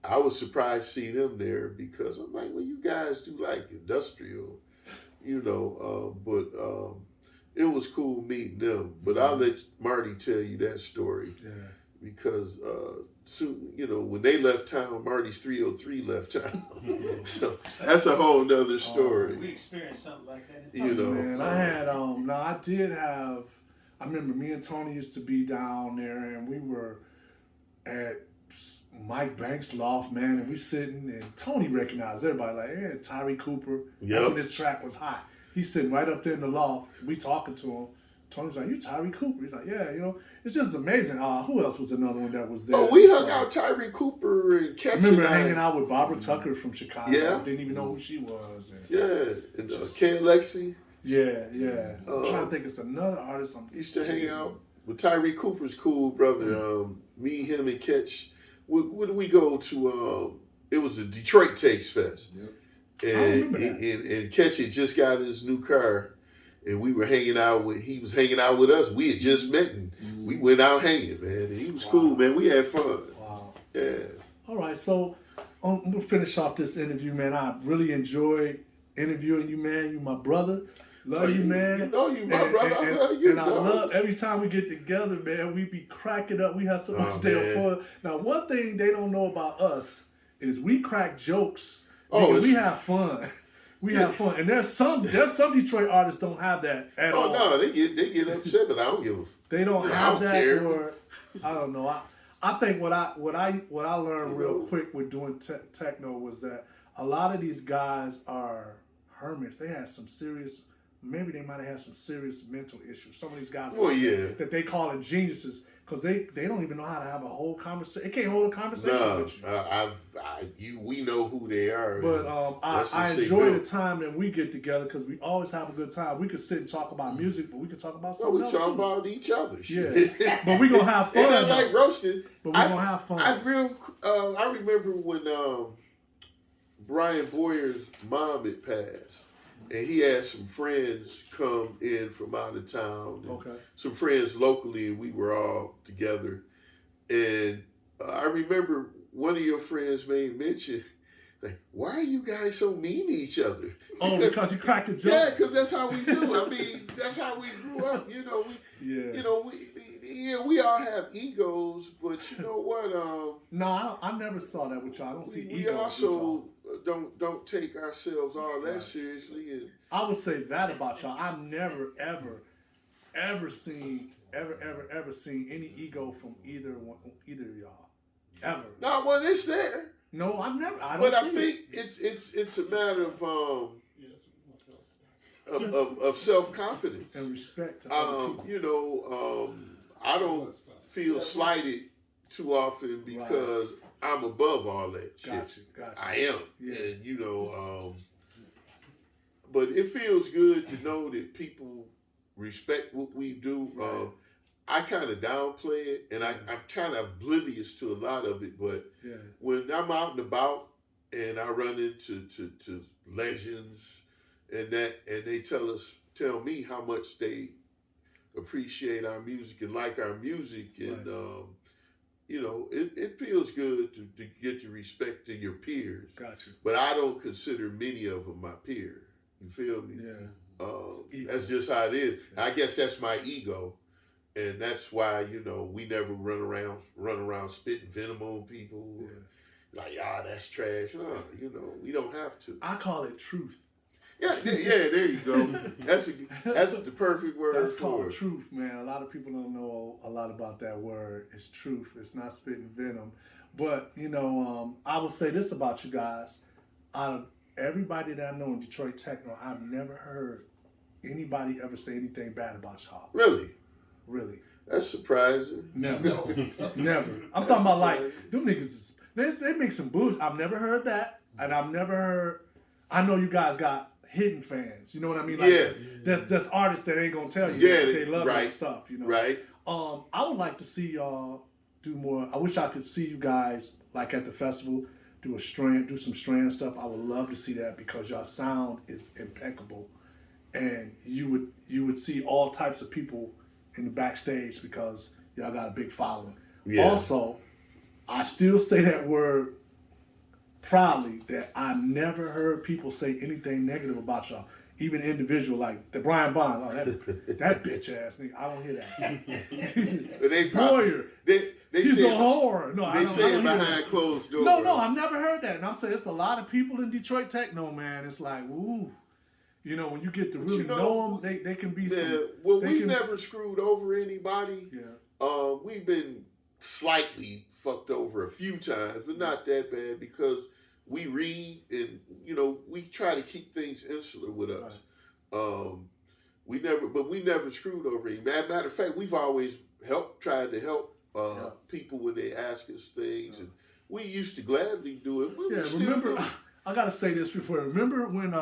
I was surprised to see them there because I'm like, well, you guys do like industrial, but it was cool meeting them. But I'll let Marty tell you that story. Yeah. Because soon, when they left town, Marty's 303 left town. So that's a whole nother story. We experienced something like that. Man, I had I remember me and Tony used to be down there, and we were at Mike Banks' loft, man, and we sitting, and Tony recognized everybody, like, yeah, Tyree Cooper. Yep. That's when this track was hot. He's sitting right up there in the loft, and we talking to him. Tony's like, you Tyree Cooper? He's like, yeah, it's just amazing. Who else was another one that was there? Oh, we hung out Tyree Cooper and Kech. I remember hanging out with Barbara Tucker from Chicago. Yeah. Didn't even know who she was. And and Ken Lexi. Yeah. I'm trying to think it's another artist. Used to hang out with Tyree Cooper's cool brother. Me, him, and Kech. Where did we go to? It was the Detroit Takes Fest. Yep. And Kech had just got his new car. And we were hanging out he was hanging out with us. We had just met and we went out hanging, man. And he was cool, man. We had fun. Wow. Yeah. All right, so I'm going to finish off this interview, man. I really enjoyed interviewing you, man. You my brother. Love you, man. You know you my brother. I love you. And I love every time we get together, man, we be cracking up. We have so much damn fun. Now, one thing they don't know about us is we crack jokes. We have fun. We have fun, and there's some Detroit artists don't have that at all. Oh no, they get upset, but I don't give a. They don't have that, care. or I don't know. I think what I learned real quick with doing techno was that a lot of these guys are hermits. They had some serious, maybe they might have had some serious mental issues. Some of these guys, that they call it geniuses. Because they don't even know how to have a whole conversation. They can't hold a conversation with you. We know who they are. But I enjoy the time that we get together because we always have a good time. We could sit and talk about music, but we could talk about something else. We talk about each other. Yeah, but we're going to have fun. And I like roasting. But we're going to have fun. I remember when Brian Boyer's mom had passed. And he had some friends come in from out of town. Some friends locally, and we were all together. And I remember one of your friends made mention, like, why are you guys so mean to each other? Oh, because you crack the jokes? Yeah, because that's how we do. I mean, that's how we grew up. We all have egos, but you know what? No, I never saw that with y'all. I don't see egos. We also don't take ourselves all that seriously. And I would say that about y'all. I've never ever seen any ego from either of y'all. Ever. No, well, it's there. No, I've never. I think it's a matter of self-confidence and respect to other people. I don't feel slighted too often because I'm above all that shit. Gotcha. I am. Yeah. And, but it feels good to know that people respect what we do. Right. I kind of downplay it, and I'm kind of oblivious to a lot of it, but when I'm out and about and I run into to legends and they tell me how much they appreciate our music and like our music, and it feels good to get the respect to your peers. Gotcha. But I don't consider many of them my peers. You feel me? Yeah. That's just how it is. Yeah. I guess that's my ego, and that's why we never run around spitting venom on people. Yeah. Like, that's trash. No, we don't have to. I call it truth. Yeah, there you go. That's the perfect word. That's called truth, man. A lot of people don't know a lot about that word. It's truth. It's not spitting venom. But, I will say this about you guys. Out of everybody that I know in Detroit Techno, I've never heard anybody ever say anything bad about y'all. Really? Really. That's surprising. Never. Never. I'm talking about like, them niggas, they make some bullshit. I've never heard that. And I've never heard, I know you guys got hidden fans, you know what I mean? Like that's artists that ain't gonna tell you they love that stuff, Right. I would like to see y'all do more. I wish I could see you guys like at the festival. do some Strand stuff, I would love to see that because y'all sound is impeccable, and you would see all types of people in the backstage because y'all got a big following. Yeah. Also, I still say that word proudly that I never heard people say anything negative about y'all. Even individual like the Brian Bonds, that bitch ass nigga. I don't hear that. But they probably, he's a whore. No, they say it behind closed doors. No, I've never heard that. And I'm saying it's a lot of people in Detroit Techno, man. It's like, ooh, you know, when you get to really know them, they can be some. Well, we never screwed over anybody. Yeah. We've been slightly fucked over a few times, but not that bad because we read and, you know, we try to keep things insular with us. Right. We never screwed over any. Matter of fact, we've always tried to help people when they ask us things, and we used to gladly do it. Remember, I gotta say this before. Remember when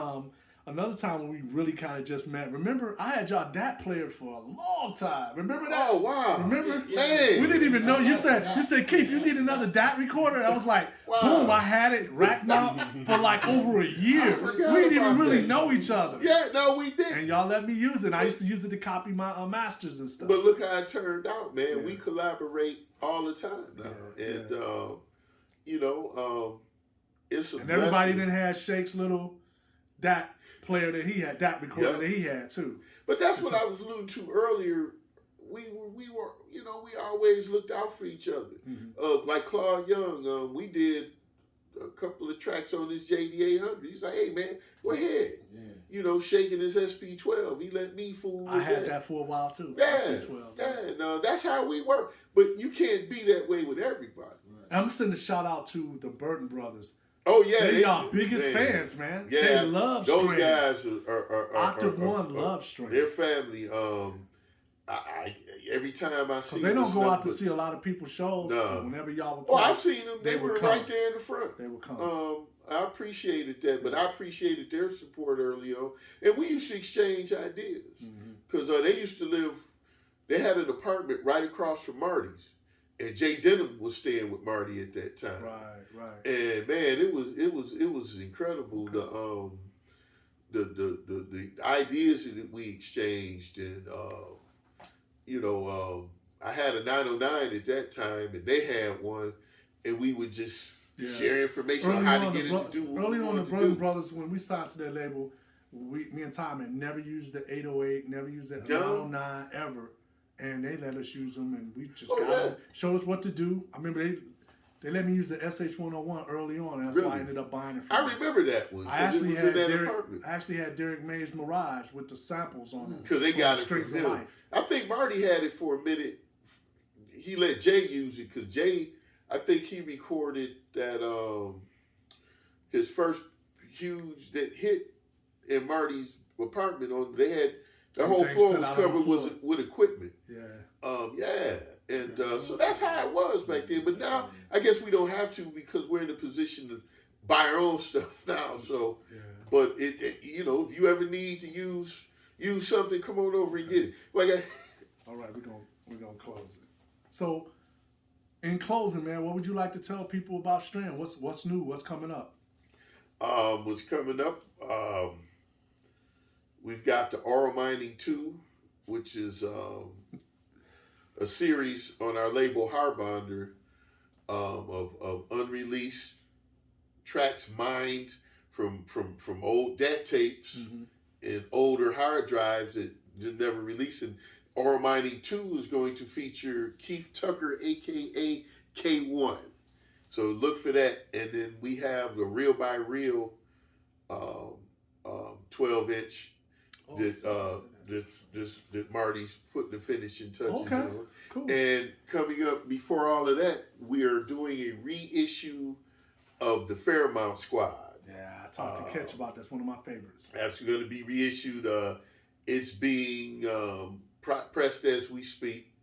another time when we really kind of just met. Remember, I had y'all DAT player for a long time. Remember that? Oh wow! Remember? Man, we didn't even know. You said, Keith, you need another DAT recorder. And I was like, boom! I had it racked out for like over a year. We didn't even really know each other. Yeah, no, we didn't. And y'all let me use it. I used to use it to copy my masters and stuff. But look how it turned out, man. Yeah. We collaborate all the time now, and you know, it's a and everybody then had Shake's little DAT player that he had, that recorder that he had too. But that's what I was alluding to earlier. We were, you know, we always looked out for each other. Mm-hmm. Like Claude Young, we did a couple of tracks on this JD800. He's like, hey man, go ahead. Yeah. You know, shaking his SP12. He let me fool with I had that for a while too. Yeah, SP12. Yeah, no, that's how we work. But you can't be that way with everybody. Right. I'm sending a shout out to the Burton brothers. Oh yeah, they're y'all biggest fans, man. Yeah, they love those Strand. Guys are Octave One love Strand. Their family. I every time I see, because they don't go out to see a lot of people's shows. No. Whenever y'all would play, I've seen them. They were right there in the front. They would come. I appreciated that, but I appreciated their support early on, and we used to exchange ideas because they used to live. They had an apartment right across from Marty's. And Jay Denham was staying with Marty at that time. Right. And man, it was incredible. Okay. The ideas that we exchanged, and you know, I had a 909 at that time, and they had one, and we would just share information on how to get it to do. Early on, the Burton Brothers, when we signed to their label, me and Tom had never used the 808, never used the 909 ever. And they let us use them, and we just showed us what to do. I remember they let me use the SH101 early on, and that's why I ended up buying it. I remember that one. I actually had Derek May's Mirage with the samples on it. Because they got it from him. I think Marty had it for a minute. He let Jay use it because Jay, I think he recorded that his first huge that hit in Marty's apartment. They had. The whole floor was covered with equipment. And so that's how it was back then. But now, I guess we don't have to because we're in a position to buy our own stuff now. So, but it you know, if you ever need to use something, come on over and get it. All right, we're gonna close it. So, in closing, man, what would you like to tell people about Strand? What's new? What's coming up? What's coming up? We've got the Aural Mining 2, which is a series on our label Harbonder of unreleased tracks mined from old DAT tapes and older hard drives that you're never releasing. Aural Mining 2 is going to feature Keith Tucker, a.k.a. K-1. So look for that. And then we have the Reel by Reel 12-inch that Marty's putting the finishing touches on. Cool. And coming up before all of that, we are doing a reissue of the Fairmount Squad. Yeah, I talked to Kech about that's one of my favorites. That's going to be reissued. It's being pressed as we speak.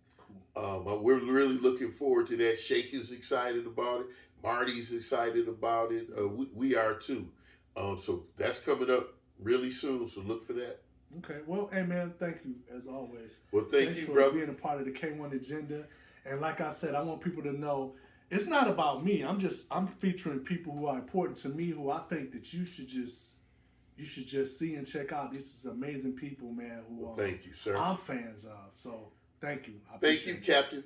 Cool. We're really looking forward to that. Shake is excited about it. Marty's excited about it. We are too. So that's coming up really soon. So look for that. Okay. Well, hey man, thank you as always. Well, thanks you, brother, for being a part of the K-1 agenda. And like I said, I want people to know it's not about me. I'm featuring people who are important to me, who I think that you should just see and check out. These is amazing people, man. Who thank you, sir. I'm fans of. So thank you. Thank you, Captain.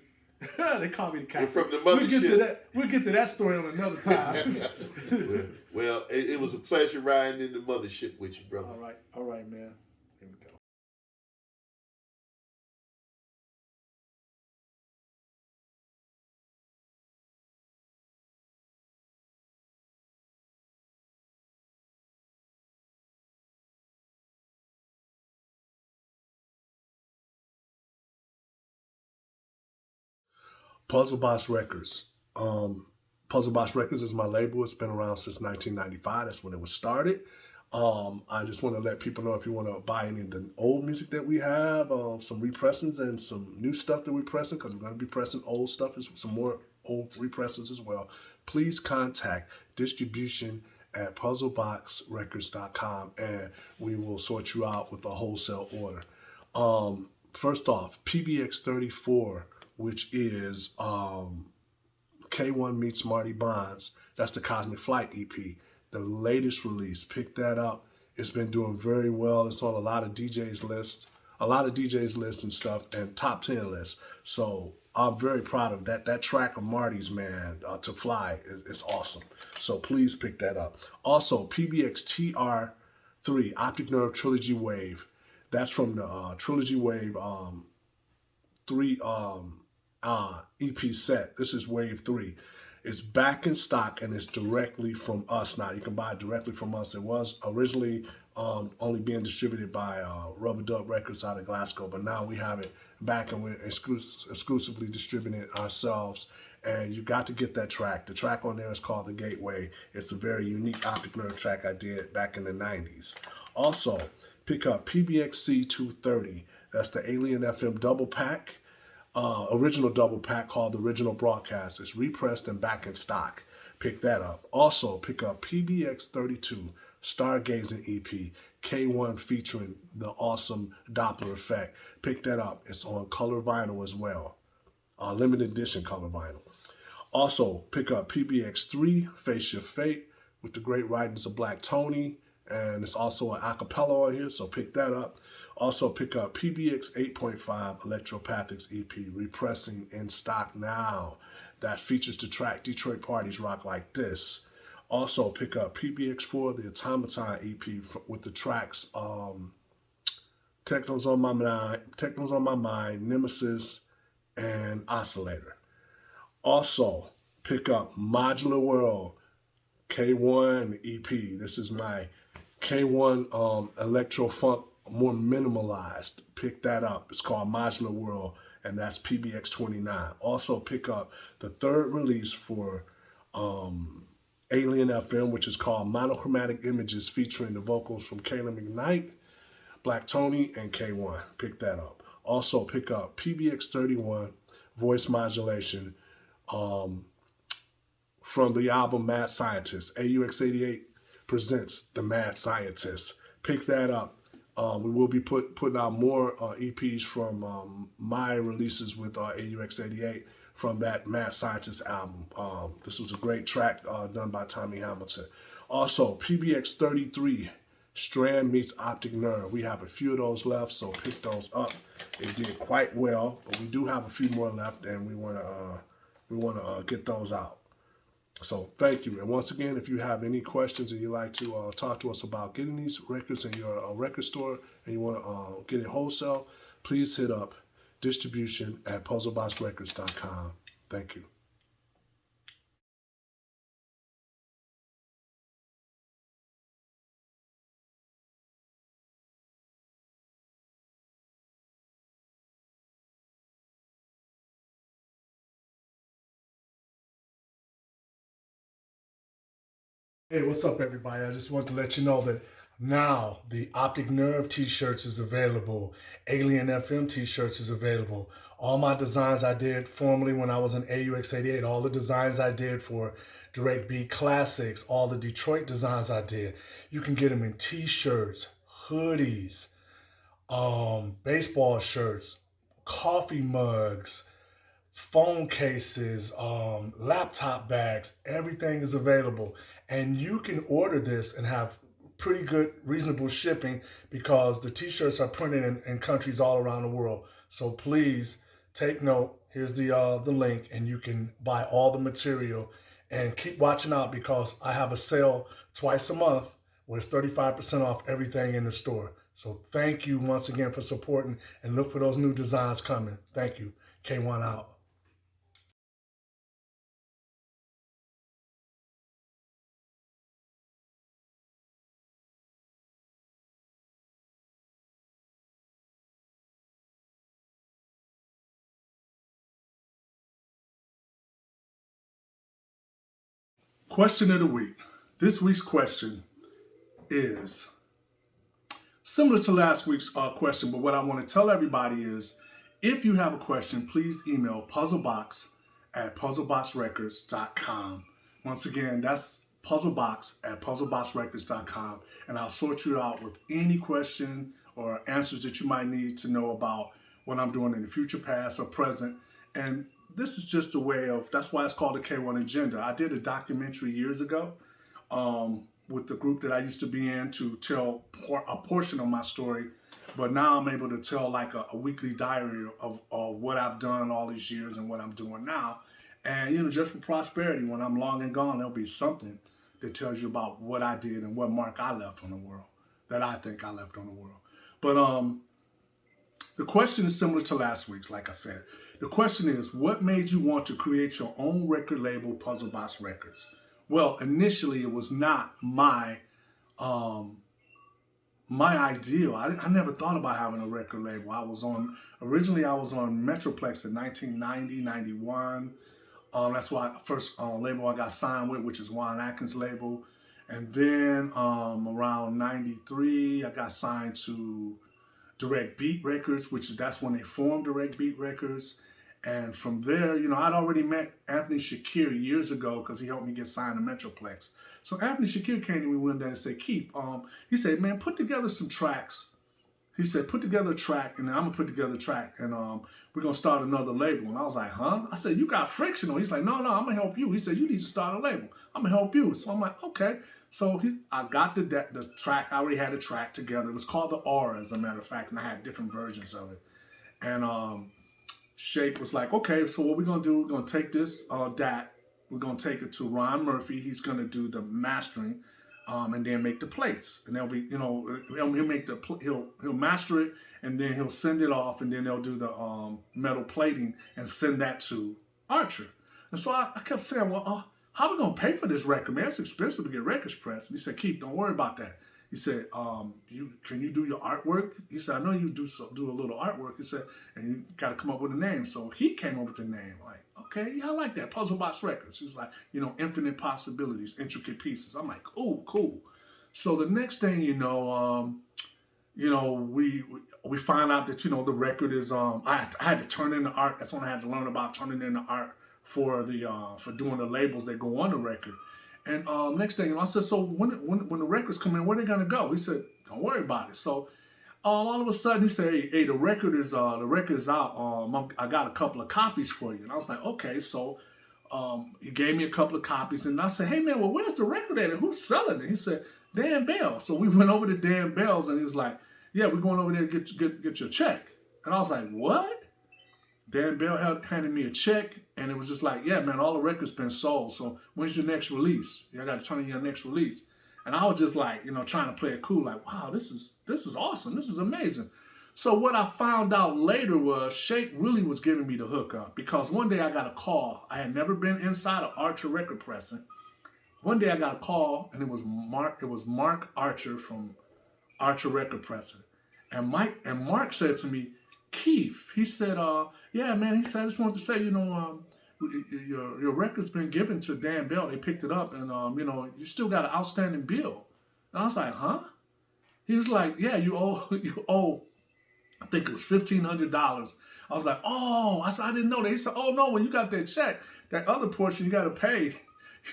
They call me the captain. And from the mothership. We'll get to that story on another time. well, it was a pleasure riding in the mothership with you, brother. All right, man. Here we go. Puzzlebox Records. Puzzlebox Records is my label. It's been around since 1995. That's when it was started. I just want to let people know, if you want to buy any of the old music that we have, some repressings and some new stuff that we're pressing, because we're going to be pressing old stuff, some more old repressings as well. Please contact distribution at puzzleboxrecords.com, and we will sort you out with a wholesale order. First off, PBX-34, which is K-1 meets Marty Bonds. That's the Cosmic Flight EP, the latest release. Pick that up. It's been doing very well. It's on a lot of DJs lists and stuff, and top 10 lists. So I'm very proud of that. That track of Marty's, man, To Fly is awesome. So please pick that up. Also, PBX-TR3 Optic Nerve Trilogy Wave. That's from the Trilogy Wave 3 EP set. This is Wave 3. It's back in stock, and it's directly from us now. You can buy it directly from us. It was originally only being distributed by Rubber Dub Records out of Glasgow, but now we have it back, and we're exclusively distributing it ourselves. And you got to get that track. The track on there is called The Gateway. It's a very unique optic nerve track I did back in the 90s. Also, pick up PBX-C230. That's the Alien FM double pack. Original double pack called The Original Broadcast. It's repressed and back in stock. Pick that up. Also, pick up PBX-32 Stargazing EP, K-1 featuring the awesome Doppler effect. Pick that up. It's on color vinyl as well. Limited edition color vinyl. Also, pick up PBX-3 Face Your Fate with the great writings of Black Tony. And it's also an acapella on here, so pick that up. Also, pick up PBX 8.5 Electropathics EP, repressing in stock now. That features the track Detroit Parties Rock Like This. Also, pick up PBX 4, the Automaton EP with the tracks Techno's on My Mind, Nemesis, and Oscillator. Also, pick up Modular World K-1 EP. This is my K-1 electro funk, more minimalized. Pick that up. It's called Modular World, and that's PBX 29. Also pick up the third release for Alien FM, which is called Monochromatic Images, featuring the vocals from Kayla McKnight, Black Tony, and K-1. Pick that up. Also pick up PBX 31 Voice Modulation from the album Mad Scientist. AUX88 presents The Mad Scientist. Pick that up. We will be putting out more EPs from my releases with AUX88 from that Mad Scientist album. This was a great track done by Tommy Hamilton. Also, PBX-33 Strand meets Optic Nerve. We have a few of those left, so pick those up. It did quite well, but we do have a few more left, and we want to get those out. So thank you. And once again, if you have any questions and you'd like to talk to us about getting these records in your record store and you want to get it wholesale, please hit up distribution at puzzleboxrecords.com. Thank you. Hey, what's up, everybody? I just want to let you know that now the Optic Nerve t-shirts is available. Alien FM t-shirts is available. All my designs I did formerly when I was in AUX88, all the designs I did for Direct Beat Classics, all the Detroit designs I did, you can get them in t-shirts, hoodies, baseball shirts, coffee mugs, phone cases, laptop bags, everything is available. And you can order this and have pretty good, reasonable shipping because the t-shirts are printed in countries all around the world. So please take note. Here's the link, and you can buy all the material. And keep watching out because I have a sale twice a month where it's 35% off everything in the store. So thank you once again for supporting, and look for those new designs coming. Thank you. K-1 out. Question of the week. This week's question is similar to last week's question, but what I want to tell everybody is, if you have a question, please email puzzlebox@puzzleboxrecords.com. Once again, that's puzzlebox@puzzleboxrecords.com, and I'll sort you out with any question or answers that you might need to know about what I'm doing in the future, past, or present. And this is just a way of, that's why it's called the K-1 Agenda. I did a documentary years ago with the group that I used to be in to tell a portion of my story. But now I'm able to tell like a weekly diary of what I've done all these years and what I'm doing now. And, you know, just for prosperity, when I'm long and gone, there'll be something that tells you about what I did and what mark I left on the world, that I think I left on the world. But the question is similar to last week's, like I said. The question is, what made you want to create your own record label, Puzzlebox Records? Well, initially it was not my ideal. I never thought about having a record label. Originally I was on Metroplex in 1990, 91. That's why first label I got signed with, which is Juan Atkins' label. And then around 93, I got signed to Direct Beat Records, that's when they formed Direct Beat Records. And from there, you know, I'd already met Anthony Shakir years ago because he helped me get signed to Metroplex. So Anthony Shakir came to me one day and said, Keith, he said, man, put together some tracks. He said, put together a track, and then I'm going to put together a track, and we're going to start another label. And I was like, huh? I said, you got frictional. He's like, no, I'm going to help you. He said, you need to start a label. I'm going to help you. So I'm like, okay. So I got the track. I already had a track together. It was called the Aura, as a matter of fact, and I had different versions of it. And Shake was like, okay, so what we're going to do, we're going to take this DAT, we're going to take it to Ron Murphy. He's going to do the mastering and then make the plates. And they'll be, you know, he'll master it, and then he'll send it off, and then they'll do the metal plating and send that to Archer. And so I kept saying, well, how are we going to pay for this record, man? It's expensive to get records pressed. And he said, Keith, don't worry about that. He said, can you do your artwork? He said, I know you do a little artwork. He said, and you got to come up with a name. So he came up with the name. Like, okay, yeah, I like that. Puzzlebox Records. He's like, you know, infinite possibilities, intricate pieces. I'm like, oh, cool. So the next thing we find out that, you know, the record is, I had to turn in the art. That's when I had to learn about turning in the art for doing the labels that go on the record. And next thing, I said, so when the records come in, where are they gonna go? He said, don't worry about it. So all of a sudden he said, hey, the record is out. I got a couple of copies for you. And I was like, okay. So he gave me a couple of copies, and I said, hey man, well, where's the record at? And who's selling it? He said, Dan Bell. So we went over to Dan Bell's, and he was like, yeah, we're going over there to get your check. And I was like, what? Dan Bell handed me a check, and it was just like, yeah, man, all the records been sold. So when's your next release? I got to turn in your next release. And I was just like, you know, trying to play it cool, like, wow, this is awesome. This is amazing. So what I found out later was Shake really was giving me the hookup, because one day I got a call. I had never been inside of Archer record pressing. One day I got a call, and it was Mark Archer from Archer record pressing. And Mark said to me, Keith, he said, yeah, man, he said, I just wanted to say, you know, your record's been given to Dan Bell. They picked it up, and, you know, you still got an outstanding bill. And I was like, huh? He was like, yeah, you owe, I think it was $1,500. I was like, oh, I said, I didn't know that. He said, oh, no, when you got that check, that other portion you got to pay,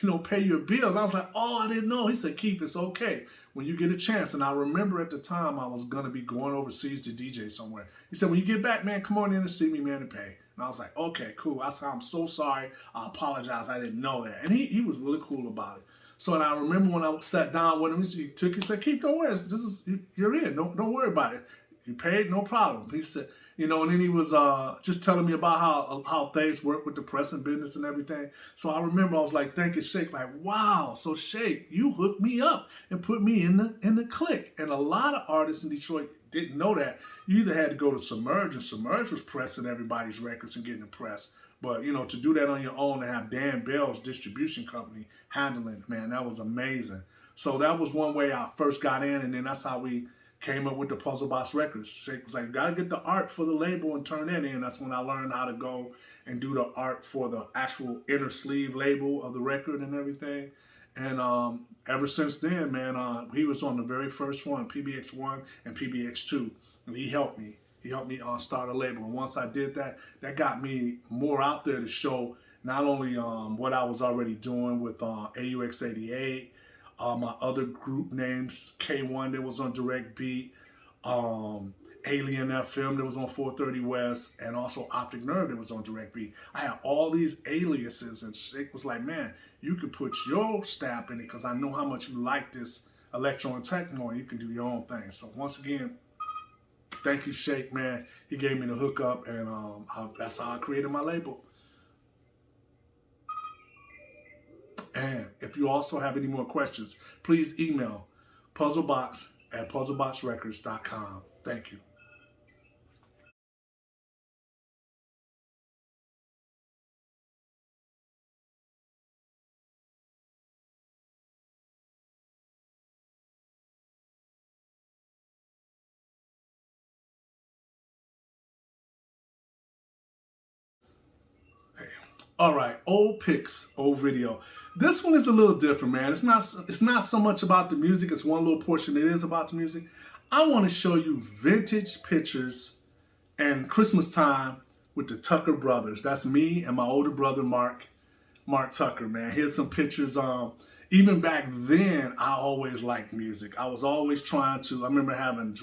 you know, pay your bill. And I was like, oh, I didn't know. He said, Keith, it's okay when you get a chance. And I remember at the time I was going to be going overseas to DJ somewhere. He said, when you get back, man, come on in and see me, man, and pay. And I was like, okay, cool. I said, I'm so sorry. I apologize. I didn't know that. And he was really cool about it. So, and I remember when I sat down with him, he said, Keith, don't worry. You're in. Don't worry about it. You paid, no problem. He said, and then he was just telling me about how things work with the pressing business and everything. So I remember I was like thanking Shake, like, wow, so Shake, you hooked me up and put me in the clique. And a lot of artists in Detroit didn't know that. You either had to go to Submerge, and Submerge was pressing everybody's records and getting them pressed. But, to do that on your own and have Dan Bell's distribution company handling it, man, that was amazing. So that was one way I first got in, and then that's how we came up with the Puzzlebox Records. Shake was like, you got to get the art for the label and turn that in. That's when I learned how to go and do the art for the actual inner sleeve label of the record and everything. And ever since then, man, he was on the very first one, PBX-1 and PBX-2, and he helped me. He helped me start a label. And once I did that, that got me more out there to show not only what I was already doing with AUX88, my other group names, K-1 that was on Direct Beat, Alien FM that was on 430 West, and also Optic Nerve that was on Direct Beat. I had all these aliases, and Shake was like, man, you can put your stamp in it because I know how much you like this Electro and Techno, and you can do your own thing. So once again, thank you, Shake, man. He gave me the hookup, and that's how I created my label. And if you also have any more questions, please email puzzlebox@puzzleboxrecords.com. Thank you. All right, old pics, old video. This one is a little different, man. It's not so much about the music. It's one little portion that is about the music. I want to show you vintage pictures and Christmas time with the Tucker brothers. That's me and my older brother, Mark Tucker, man. Here's some pictures. Even back then, I always liked music. I was always trying to, I remember having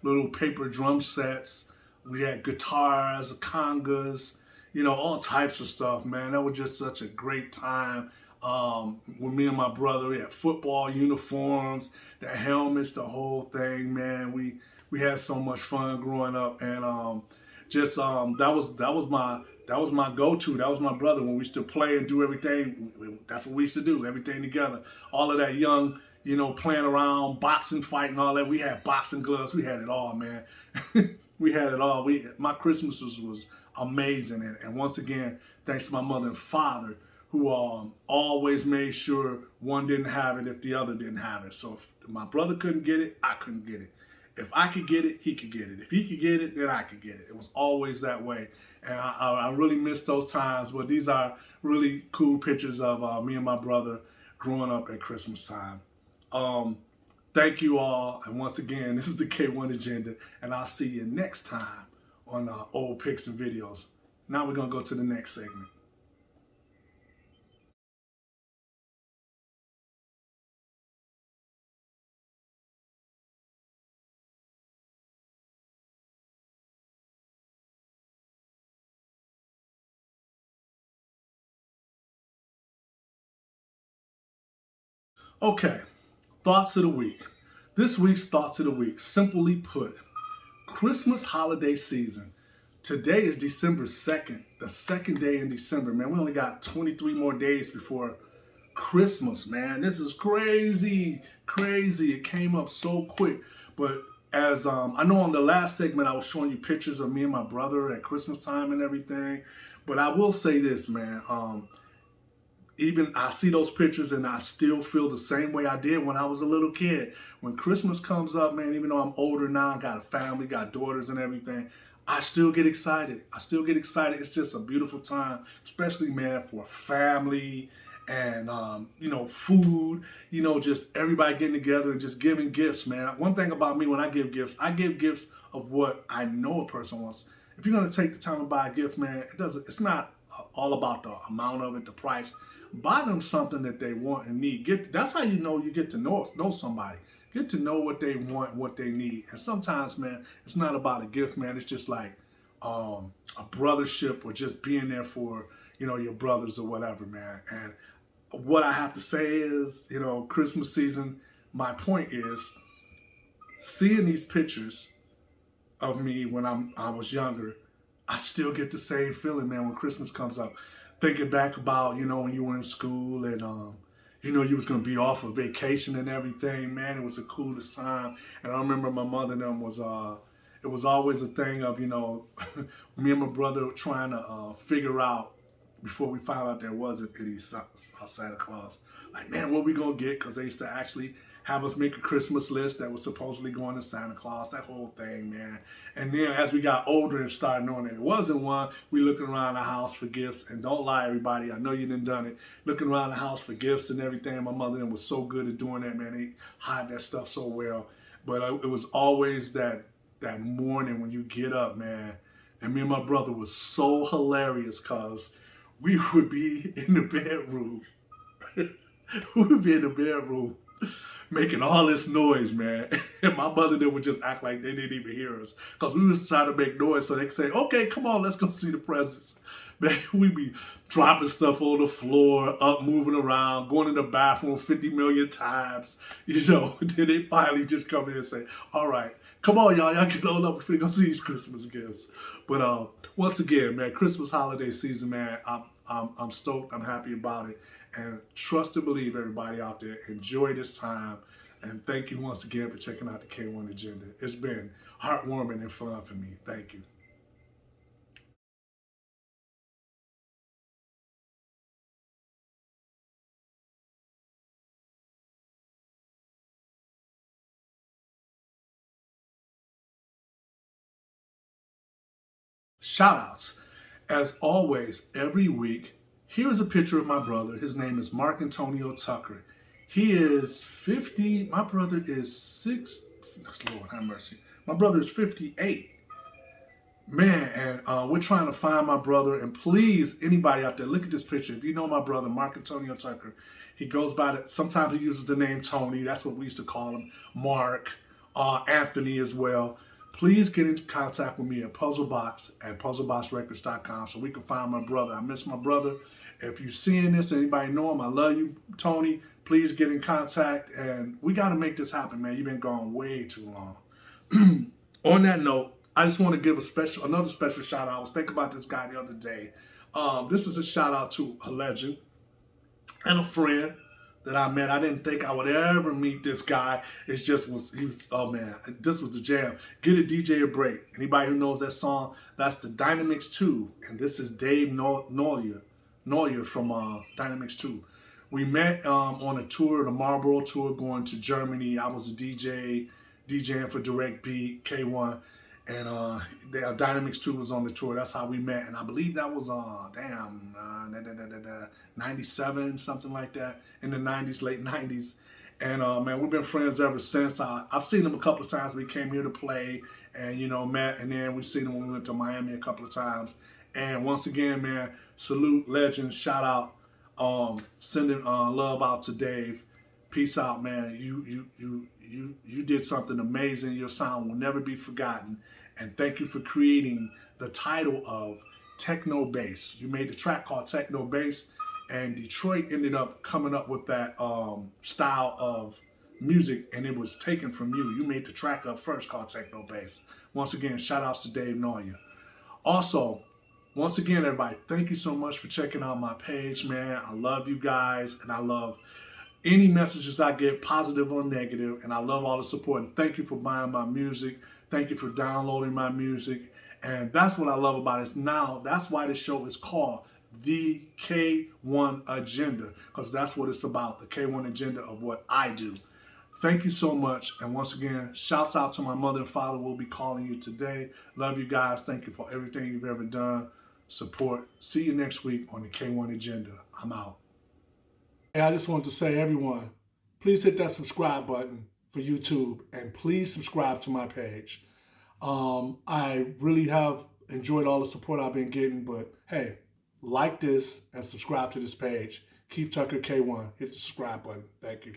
little paper drum sets. We had guitars, congas, all types of stuff, man. That was just such a great time. With me and my brother, we had football uniforms, the helmets, the whole thing, man. We had so much fun growing up, and that was my go-to. That was my brother when we used to play and do everything. That's what we used to do, everything together. All of that young, playing around, boxing, fighting, all that. We had boxing gloves. We had it all, man. We had it all. My Christmases was amazing, and once again, thanks to my mother and father, who always made sure one didn't have it if the other didn't have it. So if my brother couldn't get it, I couldn't get it. If I could get it, he could get it. If he could get it, then I could get it. It was always that way, and I really miss those times. But these are really cool pictures of me and my brother growing up at Christmas time. Thank you all, and once again, this is the K-1 Agenda, and I'll see you next time on old pics and videos. Now we're gonna go to the next segment. Okay, thoughts of the week. This week's thoughts of the week, simply put, Christmas holiday season. Today is December 2nd, the second day in December, man. We only got 23 more days before Christmas, man. This is crazy, crazy. It came up so quick. But as I know on the last segment, I was showing you pictures of me and my brother at Christmas time and everything. But I will say this, man. Even I see those pictures and I still feel the same way I did when I was a little kid. When Christmas comes up, man, even though I'm older now, I got a family, got daughters and everything, I still get excited. It's just a beautiful time, especially, man, for family and, food, just everybody getting together and just giving gifts, man. One thing about me, when I give gifts of what I know a person wants. If you're going to take the time to buy a gift, man, it's not all about the amount of it, the price. Buy them something that they want and need. That's how you get to know somebody. Get to know what they want, what they need. And sometimes, man, it's not about a gift, man. It's just like a brothership or just being there for, your brothers or whatever, man. And what I have to say is, Christmas season, my point is seeing these pictures of me when I was younger, I still get the same feeling, man, when Christmas comes up. Thinking back about, when you were in school and, you was going to be off of vacation and everything, man, it was the coolest time. And I remember my mother and them it was always a thing of, me and my brother trying to figure out, before we found out there wasn't any Santa Claus, like, man, what we going to get? Because they used to actually have us make a Christmas list that was supposedly going to Santa Claus, that whole thing, man. And then as we got older and started knowing that it wasn't one, we looking around the house for gifts. And don't lie, everybody, I know you done it. Looking around the house for gifts and everything. My mother and them was so good at doing that, man. They hide that stuff so well. But it was always that morning when you get up, man. And me and my brother was so hilarious because we would be in the bedroom. We would be in the bedroom making all this noise, man. And my mother then would just act like they didn't even hear us. Because we was trying to make noise so they could say, okay, come on, let's go see the presents. Man, we be dropping stuff on the floor, up, moving around, going in the bathroom 50 million times, Then they finally just come in and say, all right, come on, y'all get on up. We're finna go see these Christmas gifts. But once again, man, Christmas holiday season, man, I'm stoked. I'm happy about it. And trust and believe, everybody out there, enjoy this time. And thank you once again for checking out the K-1 Agenda. It's been heartwarming and fun for me. Thank you. Shout-outs. As always, every week, here is a picture of my brother. His name is Mark Antonio Tucker. He is 50. My brother is Lord have mercy. My brother is 58. Man, and we're trying to find my brother. And please, anybody out there, look at this picture. If you know my brother, Mark Antonio Tucker, he goes by that. Sometimes he uses the name Tony. That's what we used to call him. Mark, Anthony as well. Please get into contact with me at Puzzlebox at PuzzleboxRecords.com so we can find my brother. I miss my brother. If you're seeing this, anybody know him, I love you, Tony. Please get in contact, and we got to make this happen, man. You've been gone way too long. On that note, I just want to give another special shout out. I was thinking about this guy the other day. This is a shout out to a legend and a friend that I met. I didn't think I would ever meet this guy. Oh man, this was the jam. Get a DJ a break. Anybody who knows that song, that's the Dynamics 2. And this is Dave Neuer from Dynamics 2. We met on a tour, the Marlboro tour, going to Germany. I was a DJing for Direct Beat, K-1. And Dynamics 2 was on the tour. That's how we met. And I believe that was 97, something like that, in the 90s, late 90s. And man, we've been friends ever since. I've seen him a couple of times. We came here to play and, met. And then we've seen him when we went to Miami a couple of times. And once again, man, salute, legend, shout out, sending love out to Dave. Peace out, man. You did something amazing. Your sound will never be forgotten. And thank you for creating the title of Techno Bass. You made the track called Techno Bass, and Detroit ended up coming up with that style of music, and it was taken from you. You made the track up first called Techno Bass. Once again, shout outs to Dave Neuer. Also, once again, everybody, thank you so much for checking out my page, man. I love you guys, and I love any messages I get, positive or negative, and I love all the support. And thank you for buying my music. Thank you for downloading my music. And that's what I love about it. Now, that's why the show is called The K-1 Agenda, because that's what it's about, the K-1 Agenda of what I do. Thank you so much. And once again, shouts out to my mother and father. We'll be calling you today. Love you guys. Thank you for everything you've ever done. Support. See you next week on the K-1 Agenda. I'm out. And I just wanted to say, everyone, please hit that subscribe button for YouTube, and please subscribe to my page. I really have enjoyed all the support I've been getting, but hey, like this and subscribe to this page. Keith Tucker K1. Hit the subscribe button. Thank you.